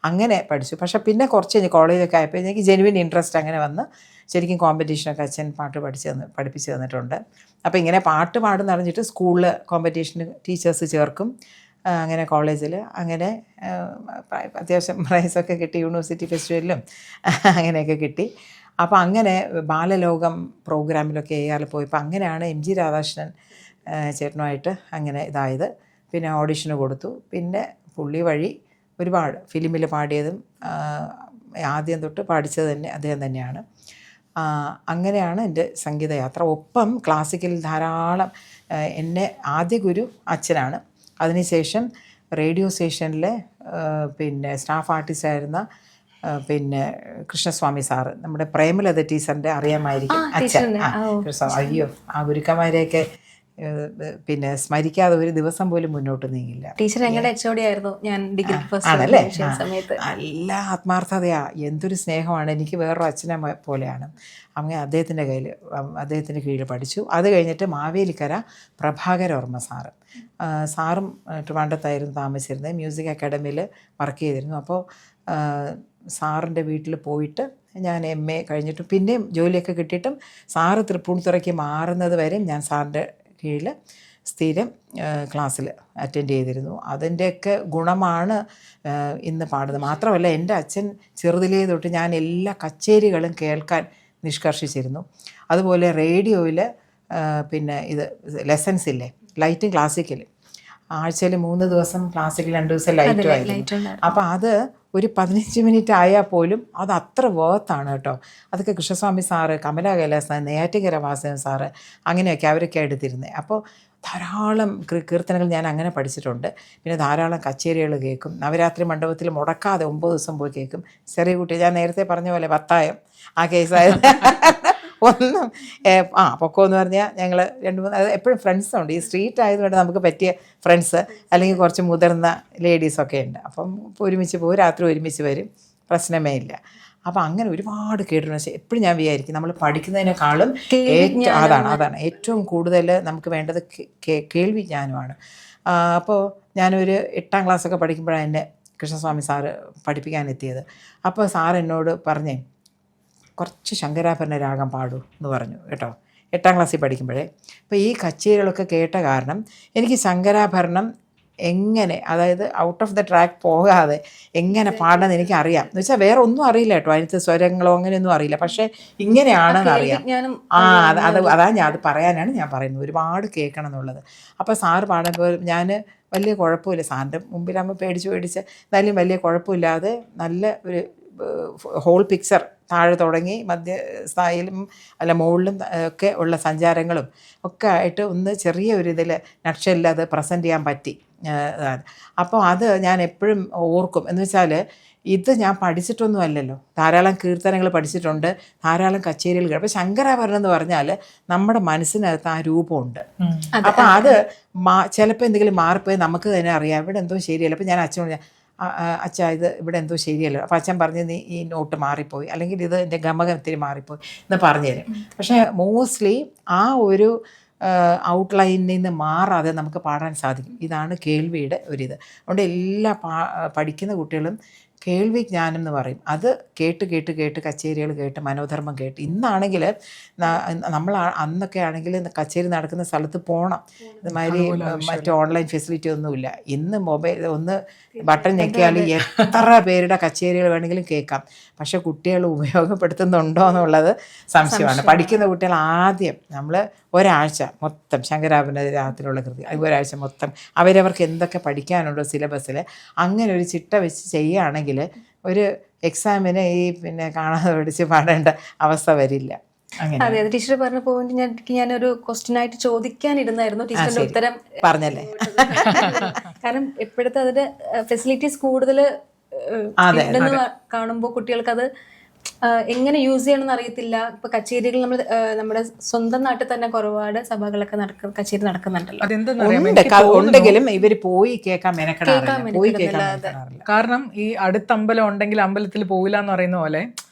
അങ്ങനെ പഠിച്ചു. പക്ഷെ പിന്നെ കുറച്ച് കഴിഞ്ഞ് കോളേജൊക്കെ ആയപ്പോൾ എനിക്ക് ജെനുവിൻ ഇൻട്രസ്റ്റ് അങ്ങനെ വന്ന് ശരിക്കും കോമ്പറ്റീഷനൊക്കെ അച്ഛൻ പാട്ട് പഠിപ്പിച്ച് തന്നിട്ടുണ്ട്. അപ്പോൾ ഇങ്ങനെ പാട്ട് പാടുന്ന അറിഞ്ഞിട്ട് സ്കൂളിൽ കോമ്പറ്റീഷന് ടീച്ചേഴ്സ് ചേർക്കും. അങ്ങനെ കോളേജിൽ അങ്ങനെ അത്യാവശ്യം പ്രൈസൊക്കെ കിട്ടി. യൂണിവേഴ്സിറ്റി ഫെസ്റ്റിവലിലും അങ്ങനെയൊക്കെ കിട്ടി. അപ്പോൾ അങ്ങനെ ബാലലോകം പ്രോഗ്രാമിലൊക്കെ ARൽ പോയപ്പോൾ അങ്ങനെയാണ് MG രാധാകൃഷ്ണൻ ചേട്ടനുമായിട്ട് അങ്ങനെ ഇതായത്. പിന്നെ ഓഡിഷന് കൊടുത്തു. പിന്നെ പുള്ളി വഴി ഒരുപാട് ഫിലിമിൽ പാടിയതും ആദ്യം തൊട്ട് പാടിച്ചത് തന്നെ അദ്ദേഹം തന്നെയാണ്. അങ്ങനെയാണ് എൻ്റെ സംഗീതയാത്ര. ഒപ്പം ക്ലാസിക്കൽ ധാരാളം എന്നെ ആദ്യ ഗുരു അച്ഛനാണ്. അതിനുശേഷം റേഡിയോ സ്റ്റേഷനിലെ പിന്നെ സ്റ്റാഫ് ആർട്ടിസ്റ്റായിരുന്ന പിന്നെ കൃഷ്ണസ്വാമി സാറ്, നമ്മുടെ പ്രേമലത ടീച്ചറിൻ്റെ അറിയാമായിരിക്കും അച്ഛൻ. അയ്യോ, ആ ഗുരുക്കന്മാരെയൊക്കെ പിന്നെ സ്മരിക്കാതെ ഒരു ദിവസം പോലും മുന്നോട്ട് നീങ്ങില്ല. ടീച്ചർ ഞങ്ങളുടെ HOD ആയിരുന്നു ഞാൻ ഡിഗ്രി ആണല്ലേ? സമയത്ത്. നല്ല ആത്മാർത്ഥതയാ, എന്തൊരു സ്നേഹമാണ്. എനിക്ക് വേറൊരു അച്ഛനെ പോലെയാണ്. അങ്ങനെ അദ്ദേഹത്തിൻ്റെ കീഴിൽ പഠിച്ചു. അത് കഴിഞ്ഞിട്ട് മാവേലിക്കര പ്രഭാകരവർമ്മ സാറും ട്രിവാൻഡ്രത്തായിരുന്നു താമസിച്ചിരുന്നത്. മ്യൂസിക് അക്കാഡമിയിൽ വർക്ക് ചെയ്തിരുന്നു. അപ്പോൾ സാറിൻ്റെ വീട്ടിൽ പോയിട്ട് ഞാൻ MA കഴിഞ്ഞിട്ടും പിന്നെയും ജോലിയൊക്കെ കിട്ടിയിട്ടും സാറ് തൃപ്പൂണിത്തുറയ്ക്ക് മാറുന്നത് വരെയും ഞാൻ സാറിൻ്റെ കീഴിൽ സ്ഥിരം ക്ലാസ്സിൽ അറ്റൻഡ് ചെയ്തിരുന്നു. അതിൻ്റെയൊക്കെ ഗുണമാണ് ഇന്ന് പാടുന്നത്. മാത്രമല്ല എൻ്റെ അച്ഛൻ ചെറുതിലേ തൊട്ട് ഞാൻ എല്ലാ കച്ചേരികളും കേൾക്കാൻ നിഷ്കർഷിച്ചിരുന്നു. അതുപോലെ റേഡിയോയിൽ പിന്നെ ഇത് ലെസൺസ് ഇല്ലേ, ലൈറ്റും ക്ലാസിക്കലും, ആഴ്ചയിൽ 3 ദിവസം ക്ലാസിക്കൽ 2 ദിവസം ലൈറ്റും ആയിരുന്നു. അപ്പോൾ അത് ഒരു 15 മിനിറ്റ് ആയാൽ പോലും അത് അത്ര വേർത്താണ് കേട്ടോ. അതൊക്കെ കൃഷ്ണസ്വാമി സാറ്, കമലാ കൈലാസ്, നെയ്യാറ്റിൻകര വാസവൻ സാറ്, അങ്ങനെയൊക്കെ അവരൊക്കെ എടുത്തിരുന്നത്. അപ്പോൾ ധാരാളം കീർത്തനങ്ങൾ ഞാൻ അങ്ങനെ പഠിച്ചിട്ടുണ്ട്. പിന്നെ ധാരാളം കച്ചേരികൾ കേൾക്കും. നവരാത്രി മണ്ഡപത്തിൽ മുടക്കാതെ 9 ദിവസം പോയി കേൾക്കും. ചെറിയ കുട്ടി, ഞാൻ നേരത്തെ പറഞ്ഞ പോലെ പത്തായം ആ കേസായിരുന്നു. ഒന്നും പൊക്കോ എന്ന് പറഞ്ഞാൽ ഞങ്ങൾ 2-3 അത് എപ്പോഴും ഫ്രണ്ട്സുണ്ട്. ഈ സ്ട്രീറ്റ് ആയതുകൊണ്ട് നമുക്ക് പറ്റിയ ഫ്രണ്ട്സ് അല്ലെങ്കിൽ കുറച്ച് മുതിർന്ന ലേഡീസൊക്കെ ഉണ്ട്. അപ്പം ഒരുമിച്ച് പോകും, രാത്രി ഒരുമിച്ച് വരും, പ്രശ്നമേ ഇല്ല. അപ്പം അങ്ങനെ ഒരുപാട് കേട്ടിട്ടുണ്ട്. പക്ഷേ എപ്പോഴും ഞാൻ വിചാരിക്കും നമ്മൾ പഠിക്കുന്നതിനേക്കാളും അതാണ് ഏറ്റവും കൂടുതൽ നമുക്ക് വേണ്ടത് കേൾവി ജ്ഞാനമാണ്. അപ്പോൾ ഞാനൊരു 8ാം ക്ലാസ്സൊക്കെ പഠിക്കുമ്പോഴാണ് എന്നെ കൃഷ്ണസ്വാമി സാറ് പഠിപ്പിക്കാനെത്തിയത്. അപ്പോൾ സാർ എന്നോട് പറഞ്ഞേ, കുറച്ച് ശങ്കരാഭരണ രാഗം പാടൂ എന്ന് പറഞ്ഞു കേട്ടോ, 8ാം ക്ലാസ്സിൽ പഠിക്കുമ്പോഴേ. അപ്പോൾ ഈ കച്ചേരികളൊക്കെ കേട്ട കാരണം എനിക്ക് ശങ്കരാഭരണം എങ്ങനെ, അതായത് ഔട്ട് ഓഫ് ദ ട്രാക്ക് പോകാതെ എങ്ങനെ പാടണമെന്ന് എനിക്കറിയാം. എന്ന് വെച്ചാൽ വേറെ ഒന്നും അറിയില്ല കേട്ടോ, അതിനകത്ത് സ്വരങ്ങളോ അങ്ങനെയൊന്നും അറിയില്ല, പക്ഷേ ഇങ്ങനെയാണെന്ന് അറിയാം. അത് പറയാനാണ് ഞാൻ പറയുന്നത്, ഒരുപാട് കേൾക്കണം എന്നുള്ളത്. അപ്പോൾ സാറ് പാടുമ്പോൾ ഞാൻ വലിയ കുഴപ്പമില്ല, സാറിൻ്റെ മുമ്പിലാകുമ്പോൾ പേടിച്ച് എന്നാലും വലിയ കുഴപ്പമില്ലാതെ നല്ല ഒരു ഹോൾ പിക്ചർ താഴെ തുടങ്ങി മധ്യസ്ഥായിലും അല്ല മുകളിലും ഒക്കെ ഉള്ള സഞ്ചാരങ്ങളും ഒക്കെ ആയിട്ട് ഒന്ന് ചെറിയ ഒരു ഇതിൽ നക്ഷയില്ലാതെ പ്രസൻറ്റ് ചെയ്യാൻ പറ്റി. അപ്പോൾ അത് ഞാൻ എപ്പോഴും ഓർക്കും. എന്ന് വെച്ചാൽ ഇത് ഞാൻ പഠിച്ചിട്ടൊന്നും അല്ലല്ലോ, ധാരാളം കീർത്തനങ്ങൾ പഠിച്ചിട്ടുണ്ട്, ധാരാളം കച്ചേരികൾ കേട്ടു. അപ്പോൾ ശങ്കരാഭരണം എന്ന് പറഞ്ഞാൽ നമ്മുടെ മനസ്സിനകത്ത് ആ രൂപമുണ്ട്. അപ്പം അത് ചിലപ്പോൾ എന്തെങ്കിലും മാറിപ്പോയി നമുക്ക് തന്നെ അറിയാം ഇവിടെ എന്തോ ശരിയല്ല. അപ്പം ഞാൻ അച്ഛനോട് അച്ഛാ ഇത് ഇവിടെ എന്തോ ശരിയല്ലോ. അപ്പോൾ അച്ഛൻ പറഞ്ഞ് നീ ഈ നോട്ട് മാറിപ്പോയി, അല്ലെങ്കിൽ ഇത് എൻ്റെ ഗമകം ഇത്തിരി മാറിപ്പോയി എന്ന് പറഞ്ഞു തരും. പക്ഷേ മോസ്റ്റ്ലി ആ ഒരു ഔട്ട്ലൈനിൽ നിന്ന് മാറാതെ നമുക്ക് പാടാൻ സാധിക്കും. ഇതാണ് കേൾവിയുടെ ഒരിത്. അതുകൊണ്ട് എല്ലാ പഠിക്കുന്ന കുട്ടികളും കേൾവി ജ്ഞാനം എന്ന് പറയും. അത് കേട്ട് കേട്ട് കേട്ട് കച്ചേരികൾ കേട്ട് മനോധർമ്മം കേട്ട്. ഇന്നാണെങ്കിൽ നമ്മൾ അന്നൊക്കെ ആണെങ്കിൽ കച്ചേരി നടക്കുന്ന സ്ഥലത്ത് പോകണം. ഇതുമാതിരി മറ്റു ഓൺലൈൻ ഫെസിലിറ്റി ഒന്നുമില്ല. ഇന്ന് മൊബൈൽ ഒന്ന് ബട്ടൺ ഞെക്കിയാൽ എത്ര പേരുടെ കച്ചേരികൾ വേണമെങ്കിലും കേൾക്കാം. പക്ഷെ കുട്ടികൾ ഉപയോഗപ്പെടുത്തുന്നുണ്ടോ എന്നുള്ളത് സംശയമാണ്. പഠിക്കുന്ന കുട്ടികൾ ആദ്യം നമ്മൾ ഒരാഴ്ച മൊത്തം ശങ്കരാഭരണത്തിലുള്ള കൃതി ഒരാഴ്ച മൊത്തം അവരവർക്ക് എന്തൊക്കെ പഠിക്കാനുണ്ടോ സിലബസിൽ അങ്ങനെ ഒരു ചിട്ട വെച്ച് ചെയ്യുകയാണെങ്കിൽ ഒരു എക്സാമിന് ഈ പിന്നെ കാണാതെ പഠിച്ച് പാടേണ്ട അവസ്ഥ വരില്ല. അതെ, ടീച്ചർ പറഞ്ഞ പോയിന്റ് ഞാനൊരു ക്വസ്റ്റ്യൻ ആയിട്ട് ചോദിക്കാനിരുന്നായിരുന്നു. ടീച്ചറിന്റെ ഉത്തരം പറഞ്ഞല്ലേ. കാരണം ഇപ്പോഴത്തെ അതിന്റെ ഫെസിലിറ്റീസ് കൂടുതൽ കാണുമ്പോൾ കുട്ടികൾക്ക് അത് എങ്ങനെ യൂസ് ചെയ്യണമെന്ന് അറിയത്തില്ല. ഇപ്പൊ കച്ചേരികൾ നമ്മൾ നമ്മുടെ സ്വന്തം നാട്ടിൽ തന്നെ ഒരുപാട് സഭകളൊക്കെ കച്ചേരി നടക്കുന്നുണ്ടല്ലോ. ഉണ്ടെങ്കിലും ഇവര് പോയി കേൾക്കാൻ മെനക്കെടാറില്ല. കാരണം ഈ അടുത്ത അമ്പലം ഉണ്ടെങ്കിൽ അമ്പലത്തിൽ പോവില്ല എന്ന് പറയുന്ന പോലെ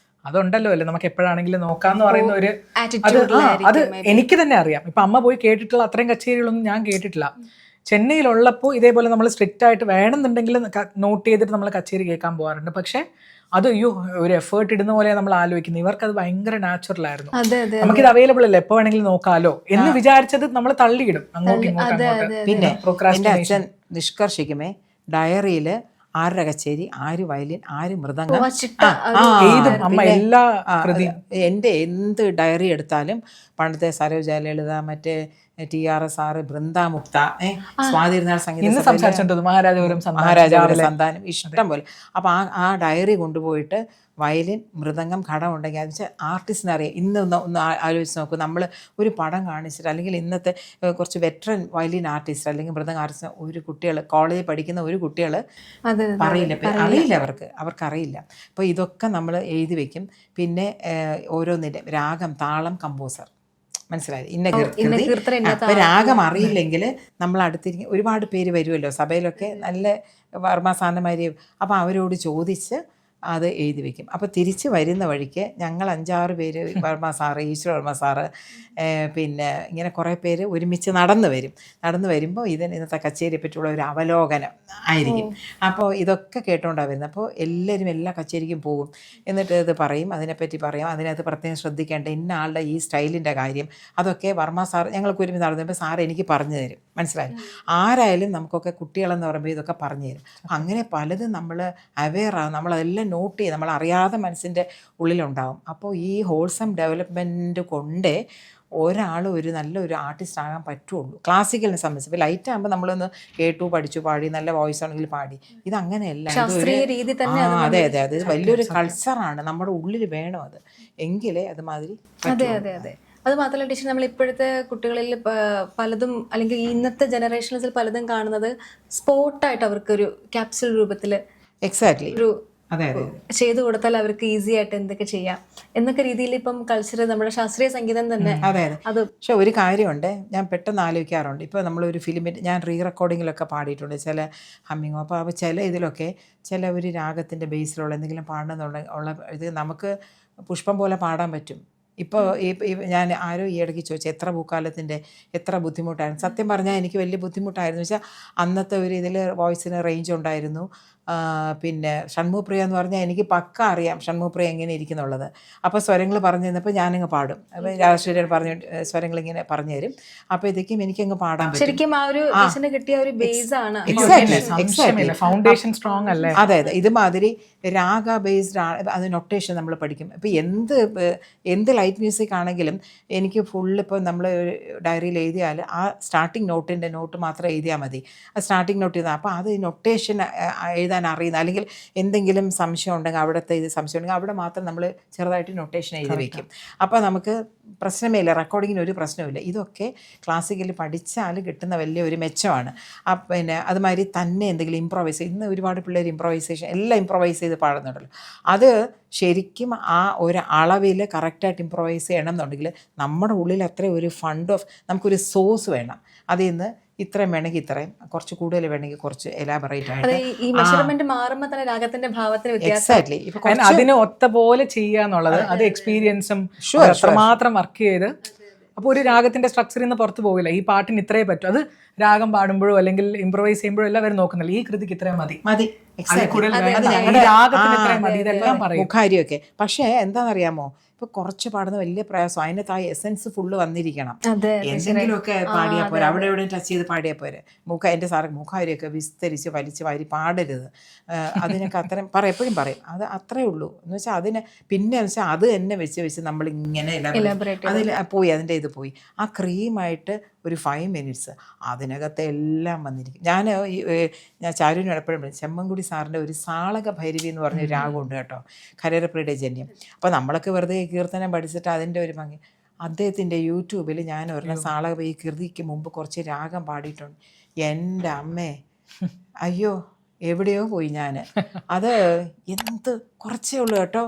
അതുണ്ടല്ലോ അല്ലേ, നമുക്ക് എപ്പോഴാണെങ്കിലും നോക്കാന്ന് പറയുന്ന ഒരു അത് എനിക്ക് തന്നെ അറിയാം. ഇപ്പൊ അമ്മ പോയി കേട്ടിട്ടുള്ള അത്രയും കച്ചേരികളൊന്നും ഞാൻ കേട്ടിട്ടില്ല. ചെന്നൈയിലുള്ളപ്പോൾ ഇതേപോലെ നമ്മൾ സ്ട്രിക്റ്റ് ആയിട്ട് വേണമെന്നുണ്ടെങ്കിൽ നോട്ട് ചെയ്തിട്ട് നമ്മൾ കച്ചേരി കേൾക്കാൻ പോകാറുണ്ട്. പക്ഷെ അത് ഒരു എഫേർട്ട് ഇടുന്ന പോലെ നമ്മൾ ആലോചിക്കുന്നത്. ഇവർക്ക് അത് ഭയങ്കര നാച്ചുറൽ ആയിരുന്നു. നമുക്കിത് അവൈലബിൾ അല്ല, എപ്പോ വേണമെങ്കിലും നോക്കാലോ എന്ന് വിചാരിച്ചത് നമ്മൾ തള്ളിയിടും അങ്ങോട്ടും ഇങ്ങോട്ടും. പിന്നെ എൻ്റെ അച്ഛൻ നിഷ്കർഷിക്കുമേ ഡയറിയില് ആരുടെ കച്ചേരി, ആര് വയലിൻ, ആര് മൃദംഗം, എൻ്റെ എന്ത് ഡയറി എടുത്താലും പണ്ടത്തെ സരോജ ലളിത, മറ്റേ TRS സാറ്, ബൃന്ദാമുക്ത, സ്വാതിരുന്നാൾ സംഗീത, മഹാരാജപുരം സന്താനം, ഇഷ്ടം പോലെ. അപ്പോൾ ആ ഡയറി കൊണ്ടുപോയിട്ട് വയലിൻ, മൃദംഗം, ഘടം ഉണ്ടെങ്കിൽ അത് വെച്ചാൽ ആർട്ടിസ്റ്റിനെ അറിയാം. ഒന്ന് ആലോചിച്ച് നോക്കൂ, നമ്മൾ ഒരു പടം കാണിച്ചിട്ട് അല്ലെങ്കിൽ ഇന്നത്തെ കുറച്ച് വെറ്ററൻ വയലിൻ ആർട്ടിസ്റ്റ് അല്ലെങ്കിൽ മൃദംഗ ആർട്ടിസ്റ്റ് ഒരു കുട്ടികൾ കോളേജിൽ പഠിക്കുന്ന ഒരു കുട്ടികൾ അറിയില്ല, അവർക്കറിയില്ല. അപ്പോൾ ഇതൊക്കെ നമ്മൾ എഴുതി വെക്കും. പിന്നെ ഓരോന്നിൻ്റെ രാഗം, താളം, കമ്പോസർ, മനസ്സിലായത് ഇന്ന കീർത്തന. അപ്പം രാഗം അറിയില്ലെങ്കിൽ നമ്മൾ അടുത്തിരിക്കും ഒരുപാട് പേര് വരുമല്ലോ സഭയിലൊക്കെ, നല്ല വർമ്മസാനമാര്. അപ്പോൾ അവരോട് ചോദിച്ച് അത് എഴുതി വെക്കും. അപ്പോൾ തിരിച്ച് വരുന്ന വഴിക്ക് ഞങ്ങൾ 5-6 പേര്, വർമ്മ സാറ്, ഈശ്വര വർമ്മ സാറ്, പിന്നെ ഇങ്ങനെ കുറേ പേര് ഒരുമിച്ച് നടന്നു വരുമ്പോൾ ഇന്നത്തെ കച്ചേരിയെ പറ്റിയുള്ള ഒരു അവലോകനം ആയിരിക്കും. അപ്പോൾ ഇതൊക്കെ കേട്ടോണ്ടാണ് വരുന്നത്. അപ്പോൾ എല്ലാവരും എല്ലാ കച്ചേരിക്കും പോകും. എന്നിട്ട് ഇത് പറയും, അതിനെപ്പറ്റി പറയാം, അതിനകത്ത് പ്രത്യേകം ശ്രദ്ധിക്കേണ്ട ഇന്ന ആളുടെ ഈ സ്റ്റൈലിൻ്റെ കാര്യം അതൊക്കെ വർമ്മ സാർ ഞങ്ങൾക്ക് ഒരുമിച്ച് നടന്നപ്പോൾ സാർ എനിക്ക് പറഞ്ഞു തരും. മനസ്സിലായി. ആരായാലും നമുക്കൊക്കെ കുട്ടികളെന്ന് പറയുമ്പോൾ ഇതൊക്കെ പറഞ്ഞു തരും. അങ്ങനെ പലതും നമ്മൾ അവെയറാകും, നമ്മളതെല്ലാം നോട്ട് ചെയ്ത് നമ്മൾ അറിയാതെ മനസ്സിൻ്റെ ഉള്ളിലുണ്ടാകും. അപ്പോൾ ഈ ഹോൾസം ഡെവലപ്മെൻറ്റ് കൊണ്ട് ഒരാൾ ഒരു നല്ലൊരു ആർട്ടിസ്റ്റ് ആകാൻ പറ്റുള്ളൂ. ക്ലാസിക്കലിനെ സംബന്ധിച്ച് ഇപ്പോൾ ലൈറ്റ് ആകുമ്പോൾ നമ്മളൊന്ന് കേട്ടു, പഠിച്ചു, പാടി, നല്ല വോയിസ് ആണെങ്കിൽ പാടി. ഇതങ്ങനെയല്ല, അതെ അത് വലിയൊരു കൾച്ചറാണ്, നമ്മുടെ ഉള്ളിൽ വേണം അത്, എങ്കിലേ അതുമാതിരി. അതെ അതെ അതെ. അത് മാത്രമല്ല ടീച്ചർ, നമ്മൾ ഇപ്പോഴത്തെ കുട്ടികളിൽ പലതും അല്ലെങ്കിൽ ഇന്നത്തെ ജനറേഷൻസിൽ പലതും കാണുന്നത് സ്പോട്ടായിട്ട് അവർക്കൊരു ക്യാപ്സുൽ രൂപത്തിൽ എക്സാക്ട്ലി ഒരു ചെയ്തു കൊടുത്താൽ അവർക്ക് ഈസി ആയിട്ട് എന്തൊക്കെ ചെയ്യാം എന്നൊക്കെ രീതിയിൽ ഇപ്പം കൾച്ചർ, നമ്മുടെ ശാസ്ത്രീയ സംഗീതം തന്നെ. അത് പക്ഷെ ഒരു കാര്യമുണ്ട്, ഞാൻ പെട്ടെന്ന് ആലോചിക്കാറുണ്ട്. ഇപ്പോൾ നമ്മളൊരു ഫിലിമിൽ ഞാൻ റെക്കോർഡിങ്ങിലൊക്കെ പാടിയിട്ടുണ്ട് ചില ഹമ്മിങ്ങോ. അപ്പോൾ ചില ഇതിലൊക്കെ ചില ഒരു രാഗത്തിൻ്റെ ബേസിലുള്ള എന്തെങ്കിലും പാടുന്നുള്ള ഇത് നമുക്ക് പുഷ്പം പോലെ പാടാൻ പറ്റും. ഇപ്പോൾ ഞാൻ ആരോ ഈ ഇടയ്ക്ക് ചോദിച്ചു എത്ര പൂക്കാലത്തിൻ്റെ എത്ര ബുദ്ധിമുട്ടായിരുന്നു. സത്യം പറഞ്ഞാൽ എനിക്ക് വലിയ ബുദ്ധിമുട്ടായിരുന്നു. വെച്ചാൽ അന്നത്തെ ഒരു ഇതിൽ വോയിസിന് റേഞ്ച് ഉണ്ടായിരുന്നു. പിന്നെ ഷൺമുഖപ്രിയ എന്ന് പറഞ്ഞാൽ എനിക്ക് പക്ക അറിയാം ഷൺമുഖപ്രിയ എങ്ങനെ ഇരിക്കുന്നുള്ളത്. അപ്പോൾ സ്വരങ്ങൾ പറഞ്ഞു തന്നപ്പോൾ ഞാനങ്ങ് പാടും. അപ്പോൾ രാജേശ്വരൻ പറഞ്ഞു സ്വരങ്ങൾ ഇങ്ങനെ പറഞ്ഞു തരും. അപ്പോഴത്തേക്കും എനിക്കങ്ങ് പാടാൻ പറ്റും. ശരിക്കും ആ ഒരു കിട്ടിയ ഒരു ബേസ് ആണ്. ഫൗണ്ടേഷൻ സ്ട്രോങ് അല്ലേ? അതെ അതെ. ഇതുമാതിരി രാഗ ബേസ്ഡ് ആണ്. അത് നൊട്ടേഷൻ നമ്മൾ പഠിക്കും. ഇപ്പോൾ എന്ത് ലൈറ്റ് മ്യൂസിക് ആണെങ്കിലും എനിക്ക് ഫുള്ള് ഇപ്പോൾ നമ്മൾ ഡയറിയിൽ എഴുതിയാൽ ആ സ്റ്റാർട്ടിങ് നോട്ടിൻ്റെ നോട്ട് മാത്രം എഴുതിയാൽ മതി. ആ സ്റ്റാർട്ടിങ് നോട്ട് ചെയ്താൽ അപ്പോൾ അത് നൊട്ടേഷൻ എഴുതാൻ എഴുതാൻ അറിയുന്ന, അല്ലെങ്കിൽ എന്തെങ്കിലും സംശയം ഉണ്ടെങ്കിൽ അവിടുത്തെ ഇത് സംശയം ഉണ്ടെങ്കിൽ അവിടെ മാത്രം നമ്മൾ ചെറുതായിട്ട് നൊട്ടേഷൻ എഴുതി വയ്ക്കും. അപ്പോൾ നമുക്ക് പ്രശ്നമേ ഇല്ല, റെക്കോർഡിങ്ങിന് ഒരു പ്രശ്നമില്ല. ഇതൊക്കെ ക്ലാസിക്കൽ പഠിച്ചാൽ കിട്ടുന്ന വലിയൊരു മെച്ചമാണ്. പിന്നെ അതുമാതിരി തന്നെ എന്തെങ്കിലും ഇമ്പ്രൊവൈസ്, ഇന്ന് ഒരുപാട് പിള്ളേർ ഇമ്പ്രൊവൈസേഷൻ എല്ലാം ഇമ്പ്രൊവൈസ് ചെയ്ത് പാടുന്നുണ്ടല്ലോ. അത് ശരിക്കും ആ ഒരു അളവിൽ കറക്റ്റായിട്ട് ഇമ്പ്രൊവൈസ് ചെയ്യണം എന്നുണ്ടെങ്കിൽ നമ്മുടെ ഉള്ളിൽ അത്ര ഒരു ഫണ്ട് ഓഫ്, നമുക്കൊരു സോഴ്സ് വേണം. അതിൽ നിന്ന് ഇത്രയും വേണമെങ്കിൽ ഇത്രയും, കുറച്ച് കൂടുതൽ വേണമെങ്കിൽ കുറച്ച് എലാബറേറ്റ് ആയിട്ട്. ഈ മെഷർമെന്റ് മാറുമ്പോൾ തന്നെ രാഗത്തിന്റെ ഭാവത്തിന് എക്സാക്ട്ലി. അതിന് ഒത്ത പോലെ ചെയ്യാന്നുള്ളത് അത് എക്സ്പീരിയൻസും എത്രമാത്രം വർക്ക് ചെയ്ത്. അപ്പോൾ ഒരു രാഗത്തിന്റെ സ്ട്രക്ചറിൽ നിന്ന് പുറത്ത് പോകില്ല. ഈ പാട്ടിന് ഇത്രേ പറ്റും. അത് രാഗം പാടുമ്പോഴോ അല്ലെങ്കിൽ ഇംപ്രവൈസ് ചെയ്യുമ്പോഴോ എല്ലാം അവർ നോക്കുന്നില്ല, ഈ കൃതിക്ക് ഇത്രയും മതി. മുഖാരിയൊക്കെ. പക്ഷേ എന്താണെന്നറിയാമോ, ഇപ്പൊ കുറച്ച് പാടുന്ന വലിയ പ്രയാസം, അതിനകത്ത് ആ എസെൻസ് ഫുള്ള് വന്നിരിക്കണം. എന്തെങ്കിലുമൊക്കെ പാടിയാൽ പോരെ, അവിടെ എവിടെ ടച്ച് ചെയ്ത് പാടിയാൽ പോരെ. എൻ്റെ സാറ് മുഖാരിയൊക്കെ വിസ്തരിച്ച് വലിച്ച് വാരി പാടരുത്. അതിനൊക്കെ അത്രയും എപ്പോഴും പറയും, അത് അത്രേ ഉള്ളൂ എന്ന് വെച്ചാൽ അതിന്. പിന്നെ എന്ന് വെച്ചാൽ അത് തന്നെ വെച്ച് നമ്മളിങ്ങനെ അതിൽ പോയി, അതിൻ്റെ ഇത് പോയി. ആ ക്രീമായിട്ട് ഒരു 5 minutes അതിനകത്ത് എല്ലാം വന്നിരിക്കും. ഞാൻ ചാരുവിന് എപ്പോഴും ചെമ്മൻകുടി സാറിൻ്റെ ഒരു സാളക ഭൈരവി എന്ന് പറഞ്ഞ രാഗമുണ്ട് കേട്ടോ, ഖരരപ്രിയുടെ ജന്യം. അപ്പോൾ നമ്മളൊക്കെ വെറുതെ കീർത്തനം പഠിച്ചിട്ട് അതിൻ്റെ ഒരു ഭംഗി. അദ്ദേഹത്തിൻ്റെ യൂട്യൂബിൽ ഞാൻ ഒരെണ്ണം സാളക, ഈ കൃതിക്ക് മുമ്പ് കുറച്ച് രാഗം പാടിയിട്ടുണ്ട്. എൻ്റെ അമ്മേ, അയ്യോ എവിടെയോ പോയി ഞാൻ. അത് എന്ത് കുറച്ചേ ഉള്ളൂ കേട്ടോ,